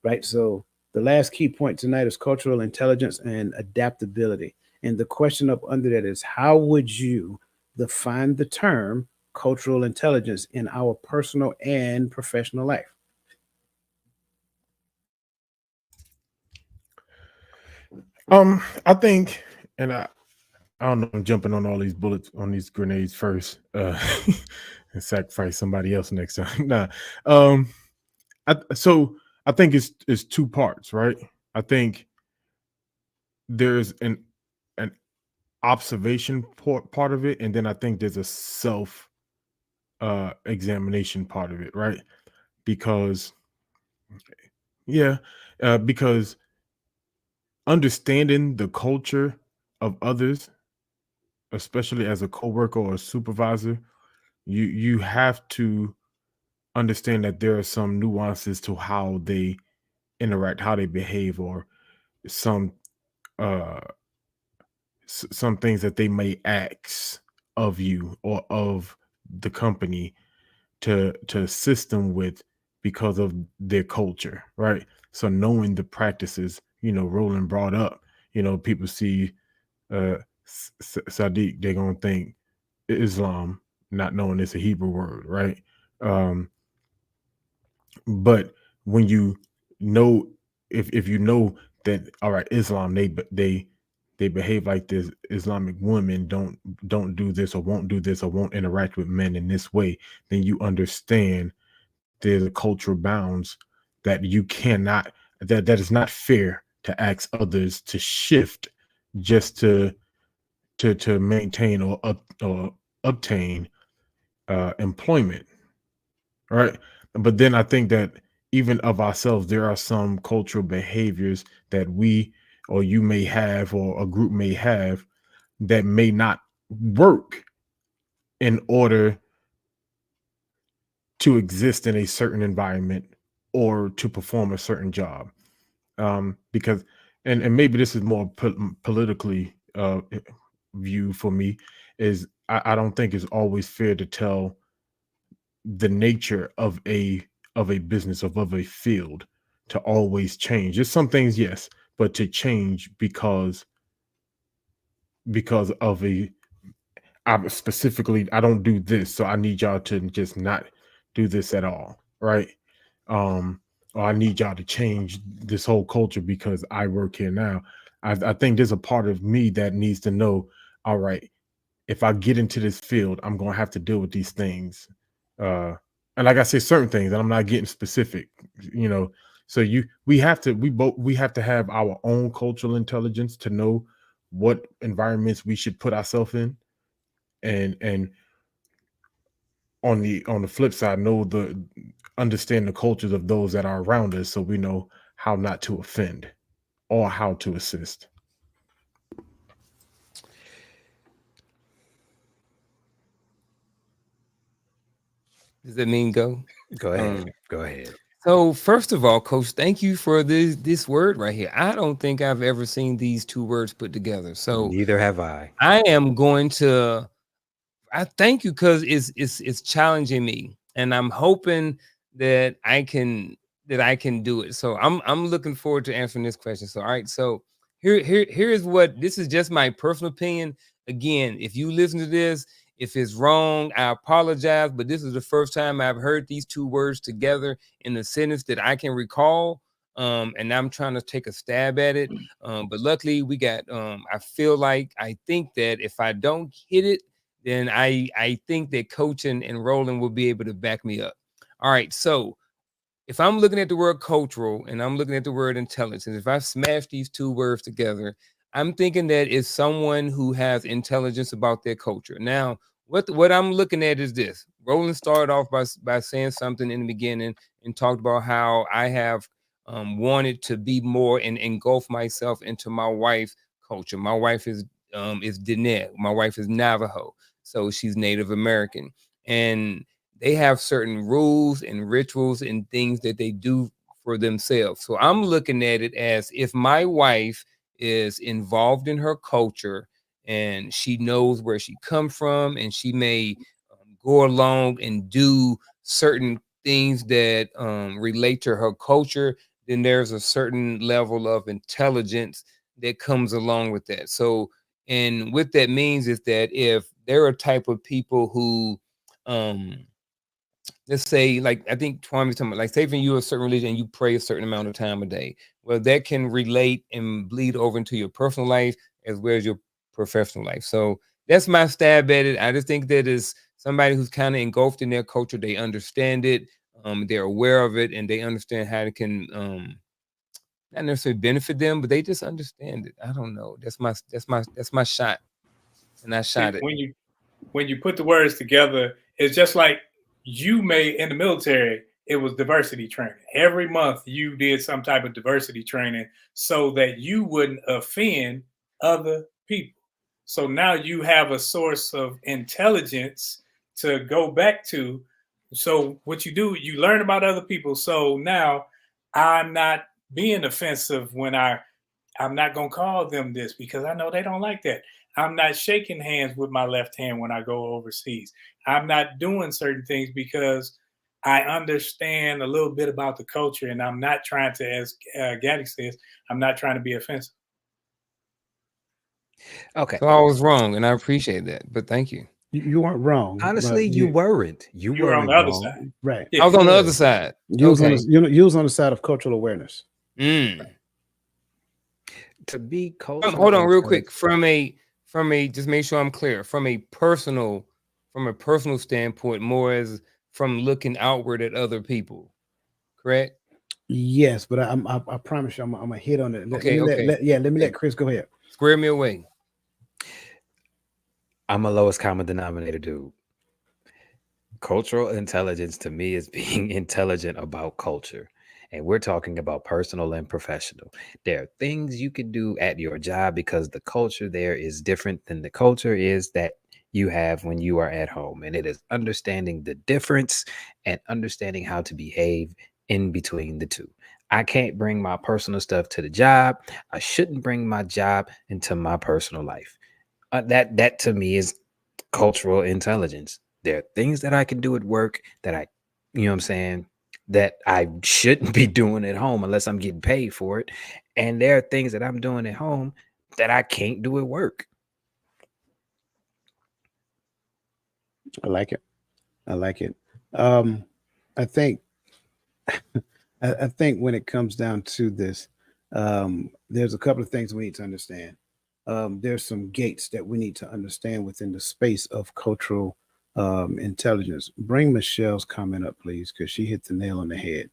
right? So the last key point tonight is cultural intelligence and adaptability. And the question up under that is, how would you define the term cultural intelligence in our personal and professional life? I think, and I don't know, I'm jumping on all these bullets, on these grenades first, and sacrifice somebody else next time. Nah. So I think it's two parts, right? I think there's an observation part of it, and then I think there's a self examination part of it, right? Because because understanding the culture of others, especially as a coworker or a supervisor, you have to understand that there are some nuances to how they interact, how they behave, or some uh some things that they may ask of you or of the company to assist them with because of their culture, right? So knowing the practices, Roland brought up, people see Sadiq, they're gonna think Islam, not knowing it's a Hebrew word, right? But when you know, if you know that, all right, Islam, they behave like this, Islamic women don't do this, or won't do this, or won't interact with men in this way, then you understand there's a cultural bounds that you cannot, that is not fair to ask others to shift just to maintain or obtain employment, right? But then I think that even of ourselves, there are some cultural behaviors that we or you may have, or a group may have, that may not work in order to exist in a certain environment or to perform a certain job. Because and maybe this is more politically view for me, is I don't think it's always fair to tell the nature of a business, of a field, to always change. There's some things, yes, but to change because of I don't do this, so I need y'all to just not do this at all, right? Or I need y'all to change this whole culture because I work here now. I think there's a part of me that needs to know, all right, if I get into this field, I'm gonna have to deal with these things. And like I said, certain things, and I'm not getting specific, you know. So we have to have our own cultural intelligence to know what environments we should put ourselves in, and on the flip side, understand the cultures of those that are around us, so we know how not to offend or how to assist. Does that mean go? Go ahead. Go ahead. So first of all, Coach, thank you for this word right here. I don't think I've ever seen these two words put together. So Neither have I. I am going to. I thank you because it's challenging me, and I'm hoping that I can do it. So I'm looking forward to answering this question. So all right, so here's what this is just my personal opinion. Again, if you listen to this, if it's wrong, I apologize. But this is the first time I've heard these two words together in a sentence that I can recall. And I'm trying to take a stab at it. But luckily we got I feel like I think that if I don't hit it, then I think that Coach and Roland will be able to back me up. All right, so if I'm looking at the word cultural and I'm looking at the word intelligence, if I smash these two words together, I'm thinking that it's someone who has intelligence about their culture. Now, what I'm looking at is this. Roland started off by saying something in the beginning and talked about how I have wanted to be more and engulf myself into my wife's culture. My wife is Diné. My wife is Navajo, so she's Native American, and they have certain rules and rituals and things that they do for themselves. So I'm looking at it as if my wife is involved in her culture and she knows where she comes from, and she may go along and do certain things that relate to her culture, then there's a certain level of intelligence that comes along with that. So, and what that means is that if there are a type of people who let's say, like I think Twame's talking about, like say when you're a certain religion and you pray a certain amount of time a day, well, that can relate and bleed over into your personal life as well as your professional life. So that's my stab at it. I just think that is somebody who's kind of engulfed in their culture. They understand it, they're aware of it, and they understand how it can not necessarily benefit them, but they just understand it. I don't know. That's my shot, and I shot it. When you put the words together, it's just like you made in the military. It was diversity training. Every month you did some type of diversity training so that you wouldn't offend other people. So now you have a source of intelligence to go back to. So what you do, you learn about other people. So now I'm not being offensive when I'm not going to call them this because I know they don't like that. I'm not shaking hands with my left hand when I go overseas. I'm not doing certain things because I understand a little bit about the culture, and I'm not trying to, as Gaddy says, I'm not trying to be offensive. Okay. So I was wrong, and I appreciate that. But thank you. You weren't wrong. Honestly, you weren't. You were on weren't the other wrong. side. Right. Yeah. I was on the other side. You was Okay. you was on the side of cultural awareness. To be cultural. Hold on, real quick. From a just make sure I'm clear. From a personal standpoint, more as from looking outward at other people. Correct? Yes, but I promise you, I'm gonna hit on it. Okay, let me let Chris go ahead. Square me away. I'm a lowest common denominator dude. Cultural intelligence to me is being intelligent about culture. And we're talking about personal and professional. There are things you can do at your job because the culture there is different than the culture is that you have when you are at home. And it is understanding the difference and understanding how to behave in between the two. I can't bring my personal stuff to the job. I shouldn't bring my job into my personal life. That to me is cultural intelligence. There are things that I can do at work that I, you know what I'm saying, that I shouldn't be doing at home unless I'm getting paid for it. And there are things that I'm doing at home that I can't do at work. I like it. I think I think when it comes down to this, there's a couple of things we need to understand. There's some gates that we need to understand within the space of cultural intelligence. Bring Michelle's comment up, please, because she hit the nail on the head.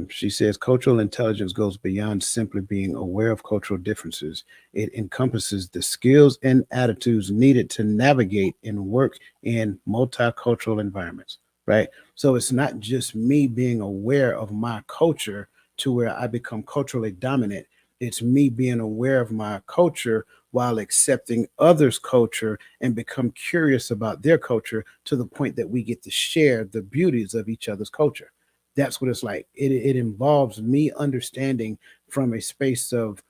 She says cultural intelligence goes beyond simply being aware of cultural differences. It encompasses the skills and attitudes needed to navigate and work in multicultural environments, right? So it's not just me being aware of my culture to where I become culturally dominant. It's me being aware of my culture while accepting others' culture and become curious about their culture to the point that we get to share the beauties of each other's culture. That's what it's like. It involves me understanding from a space of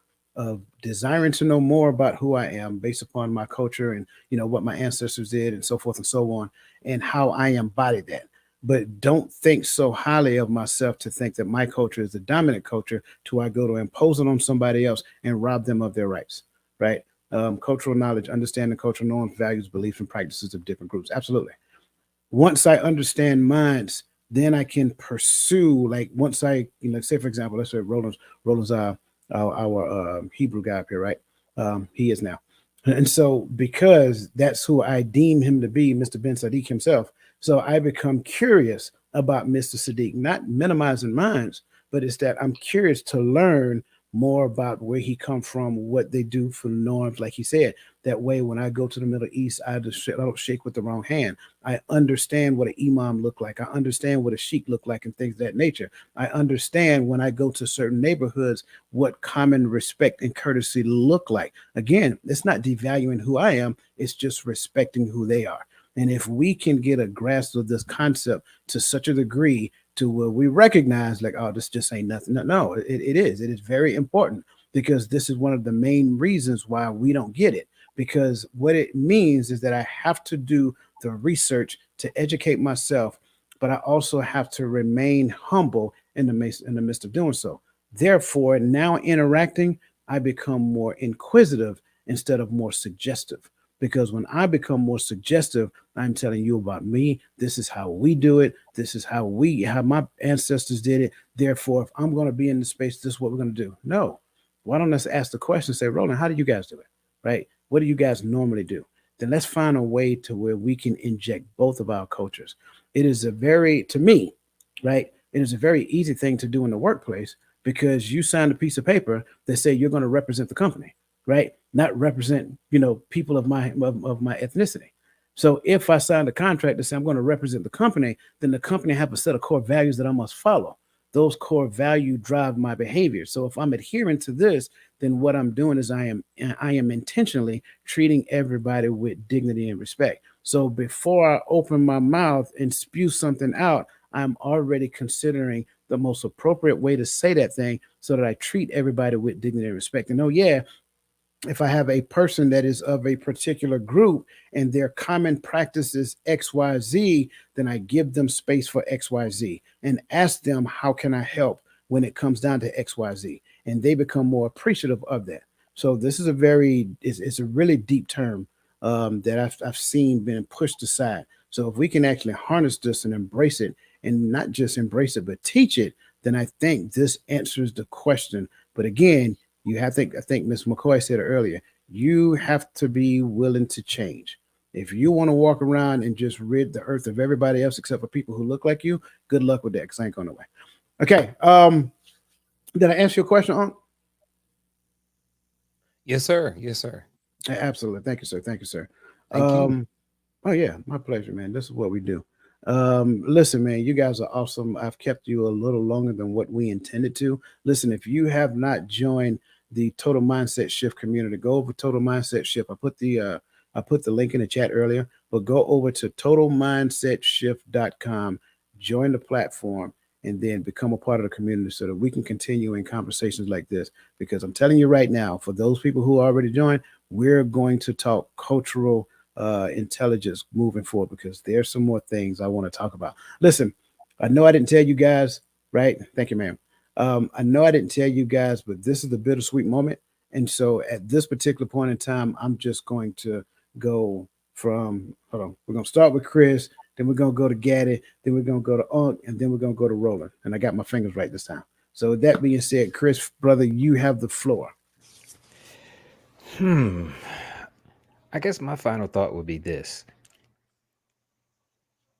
desiring to know more about who I am based upon my culture and what my ancestors did and so forth and so on, and how I embody that. But don't think so highly of myself to think that my culture is the dominant culture to I go to impose it on somebody else and rob them of their rights, right? Cultural knowledge, understanding cultural norms, values, beliefs, and practices of different groups. Absolutely. Once I understand minds, then I can pursue. Like once I, say for example, let's say Roland's our Hebrew guy up here, right? He is now, and so because that's who I deem him to be, Mr. Ben Sadiq himself. So I become curious about Mr. Sadiq, not minimizing minds, but it's that I'm curious to learn more about where he come from, what they do for norms, like he said. That way, when I go to the Middle East, I don't shake with the wrong hand. I understand what an imam look like. I understand what a sheik look like and things of that nature. I understand when I go to certain neighborhoods what common respect and courtesy look like. Again, it's not devaluing who I am. It's just respecting who they are. And if we can get a grasp of this concept to such a degree to where we recognize like, oh, this just ain't nothing. No, it is. It is very important because this is one of the main reasons why we don't get it. Because what it means is that I have to do the research to educate myself, but I also have to remain humble in the midst of doing so. Therefore, now interacting, I become more inquisitive instead of more suggestive. Because when I become more suggestive, I'm telling you about me. This is how we do it. This is how my ancestors did it. Therefore, if I'm going to be in the space, this is what we're going to do. No. Why don't I ask the question, say, Roland, how do you guys do it? Right? What do you guys normally do? Then let's find a way to where we can inject both of our cultures. It is to me, right? It is a very easy thing to do in the workplace because you signed a piece of paper that say you're going to represent the company, right? Not represent, people of my ethnicity. So if I signed a contract to say I'm going to represent the company, then the company have a set of core values that I must follow. Those core values drive my behavior. So if I'm adhering to this, then what I'm doing is I am intentionally treating everybody with dignity and respect. So before I open my mouth and spew something out, I'm already considering the most appropriate way to say that thing so that I treat everybody with dignity and respect. And oh yeah, if I have a person that is of a particular group and their common practice is XYZ, then I give them space for XYZ and ask them, how can I help when it comes down to XYZ? And they become more appreciative of that. So this is it's a really deep term that I've seen being pushed aside. So if we can actually harness this and embrace it, and not just embrace it, but teach it, then I think this answers the question. But again, I think Ms. McCoy said it earlier, you have to be willing to change. If you want to walk around and just rid the earth of everybody else except for people who look like you, good luck with that because I ain't going away. Okay. Did I answer your question, Unc? Yes, sir. Yes, sir. Absolutely. Thank you, sir. Thank you, sir. Thank you. Oh yeah, my pleasure, man. This is what we do. Listen, man, you guys are awesome. I've kept you a little longer than what we intended to. Listen, if you have not joined the Total Mindset Shift community, go over Total Mindset Shift. I put the link in the chat earlier, but go over to totalmindsetshift.com, join the platform, and then become a part of the community so that we can continue in conversations like this. Because I'm telling you right now, for those people who already joined, we're going to talk cultural intelligence moving forward because there's some more things I want to talk about. Listen, I know I didn't tell you guys, right? Thank you, ma'am. I know I didn't tell you guys, but this is the bittersweet moment. And so at this particular point in time, I'm just going to go from, hold on, we're going to start with Chris, then we're going to go to Gaddy, then we're going to go to Unc, and then we're going to go to Roland. And I got my fingers right this time. So with that being said, Chris, brother, you have the floor. I guess my final thought would be this.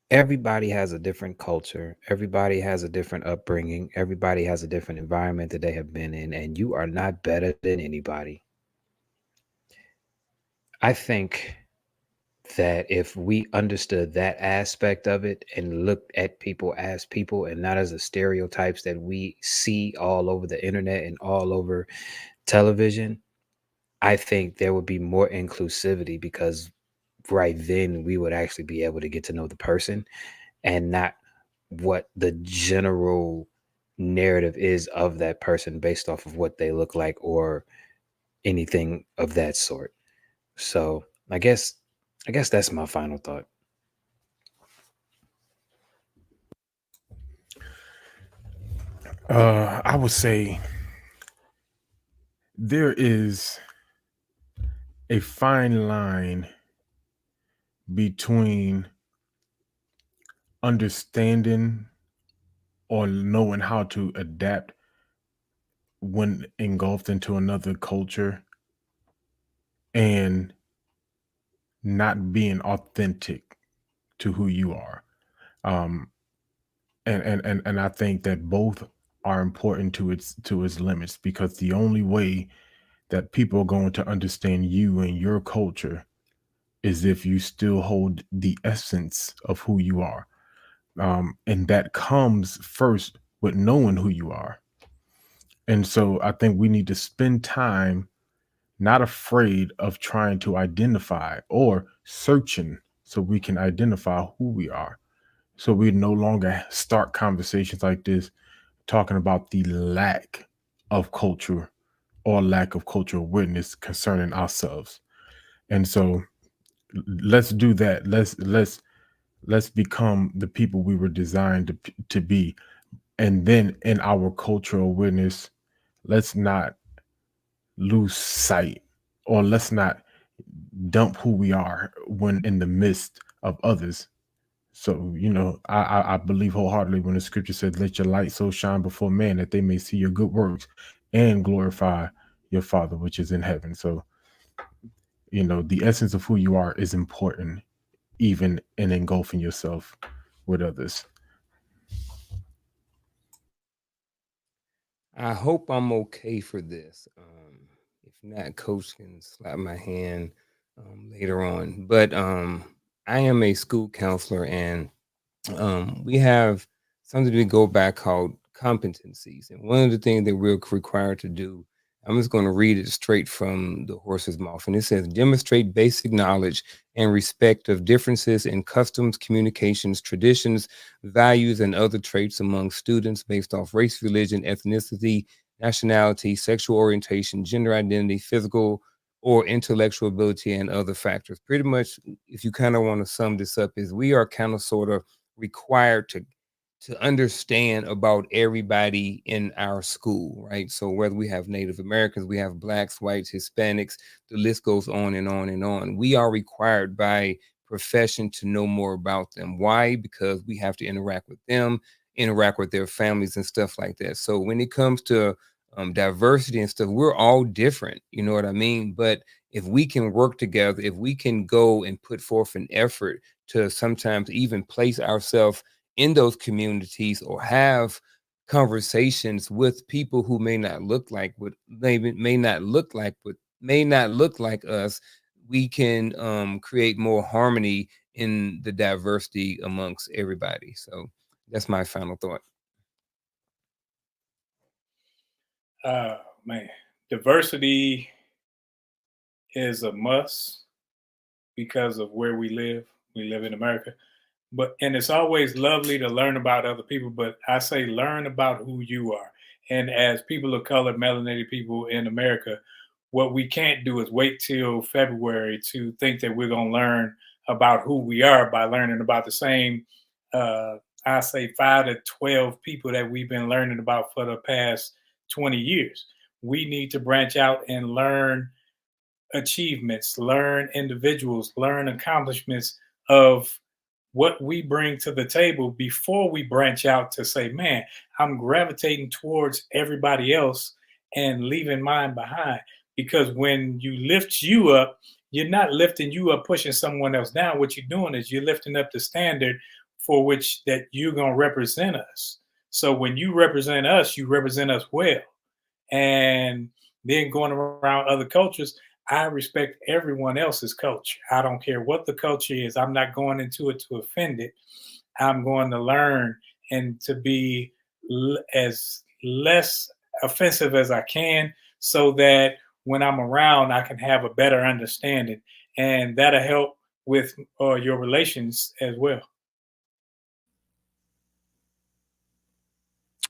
everybody has a different culture. Everybody has a different upbringing. Everybody has a different environment that they have been in, and you are not better than anybody. I think that if we understood that aspect of it and looked at people as people and not as the stereotypes that we see all over the internet and all over television, I think there would be more inclusivity, because right then we would actually be able to get to know the person and not what the general narrative is of that person based off of what they look like or anything of that sort. So I guess that's my final thought. I would say there is a fine line between understanding or knowing how to adapt when engulfed into another culture and not being authentic to who you are. Um, and I think that both are important to its limits, because the only way that people are going to understand you and your culture is if you still hold the essence of who you are. And that comes first with knowing who you are. And so I think we need to spend time not afraid of trying to identify or searching so we can identify who we are. So we no longer start conversations like this talking about the lack of culture or lack of cultural awareness concerning ourselves. And so let's do that. Let's become the people we were designed to be. And then in our cultural awareness, let's not lose sight, or let's not dump who we are when in the midst of others. So, I believe wholeheartedly when the scripture said, let your light so shine before men that they may see your good works and glorify your Father which is in heaven. So, the essence of who you are is important, even in engulfing yourself with others. I hope I'm okay for this. If not, Coach can slap my hand later on. But I am a school counselor, and we have something we go back called competencies. And one of the things that we're required to do, I'm just going to read it straight from the horse's mouth. And it says, demonstrate basic knowledge and respect of differences in customs, communications, traditions, values, and other traits among students based off race, religion, ethnicity, nationality, sexual orientation, gender identity, physical or intellectual ability, and other factors. Pretty much, if you kind of want to sum this up, is we are kind of sort of required to understand about everybody in our school, right? So whether we have Native Americans, we have blacks, whites, Hispanics, the list goes on and on and on. We are required by profession to know more about them. Why? Because we have to interact with them, interact with their families and stuff like that. So when it comes to diversity and stuff, we're all different, you know what I mean? But if we can work together, if we can go and put forth an effort to sometimes even place ourselves in those communities or have conversations with people who may not look like what may not look like us, we can create more harmony in the diversity amongst everybody. So that's my final thought. Man, diversity is a must because of where we live. We live in America. And it's always lovely to learn about other people, but I say learn about who you are. And as people of color, melanated people in America, what we can't do is wait till February to think that we're going to learn about who we are by learning about the same, I say 5 to 12 people that we've been learning about for the past 20 years. We need to branch out and learn achievements, learn individuals, learn accomplishments of what we bring to the table before we branch out to say, man, I'm gravitating towards everybody else and leaving mine behind. Because when you lift you up, you're not lifting you up, pushing someone else down. What you're doing is you're lifting up the standard for which that you're going to represent us. So when you represent us well. And then going around other cultures, I respect everyone else's culture. I don't care what the culture is. I'm not going into it to offend it. I'm going to learn and to be as less offensive as I can, so that when I'm around, I can have a better understanding, and that'll help with your relations as well.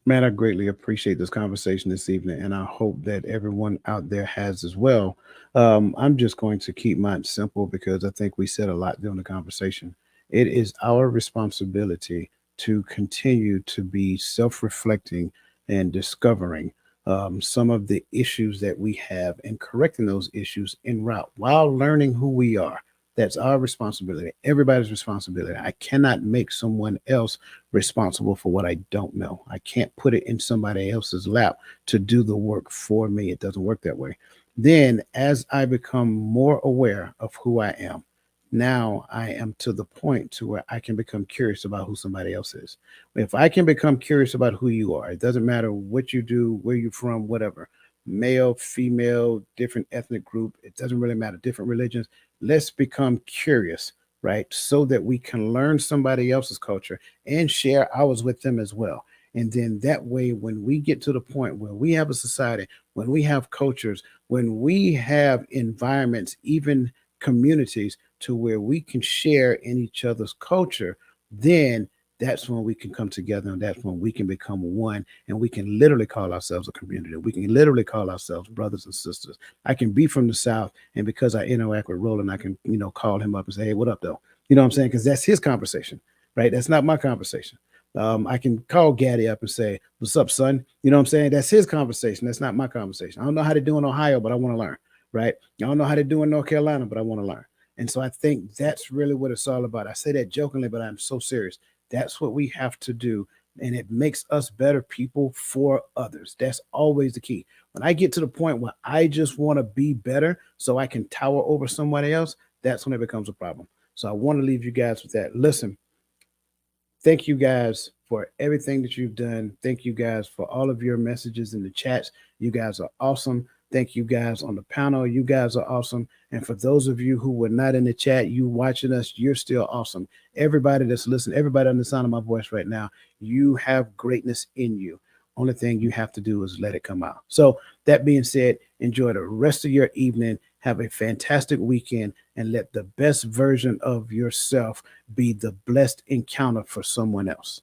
Man, I greatly appreciate this conversation this evening, and I hope that everyone out there has as well. I'm just going to keep mine simple because I think we said a lot during the conversation. It is our responsibility to continue to be self reflecting and discovering some of the issues that we have and correcting those issues en route while learning who we are. That's our responsibility, everybody's responsibility. I cannot make someone else responsible for what I don't know. I can't put it in somebody else's lap to do the work for me. It doesn't work that way. Then, as I become more aware of who I am, now I am to the point to where I can become curious about who somebody else is. If I can become curious about who you are, it doesn't matter what you do, where you're from, whatever, male, female, different ethnic group, it doesn't really matter, different religions. Let's become curious, right? So that we can learn somebody else's culture and share ours with them as well. And then that way, when we get to the point where we have a society, when we have cultures, when we have environments, even communities to where we can share in each other's culture, then that's when we can come together, and that's when we can become one, and we can literally call ourselves a community. We can literally call ourselves brothers and sisters. I can be from the South, and because I interact with Roland, I can, call him up and say, hey, what up though? You know what I'm saying? Because that's his conversation, right? That's not my conversation. I can call Gaddy up and say, what's up, son? You know what I'm saying? That's his conversation. That's not my conversation. I don't know how to do in Ohio, but I want to learn, right? I don't know how to do in North Carolina, but I want to learn. And so I think that's really what it's all about. I say that jokingly, but I'm so serious. That's what we have to do. And it makes us better people for others. That's always the key. When I get to the point where I just want to be better so I can tower over somebody else, that's when it becomes a problem. So I want to leave you guys with that. Listen, thank you guys for everything that you've done. Thank you guys for all of your messages in the chats. You guys are awesome. Thank you guys on the panel. You guys are awesome. And for those of you who were not in the chat, you watching us, you're still awesome. Everybody that's listening, everybody on the sound of my voice right now, you have greatness in you. Only thing you have to do is let it come out. So that being said, enjoy the rest of your evening. Have a fantastic weekend, and let the best version of yourself be the blessed encounter for someone else.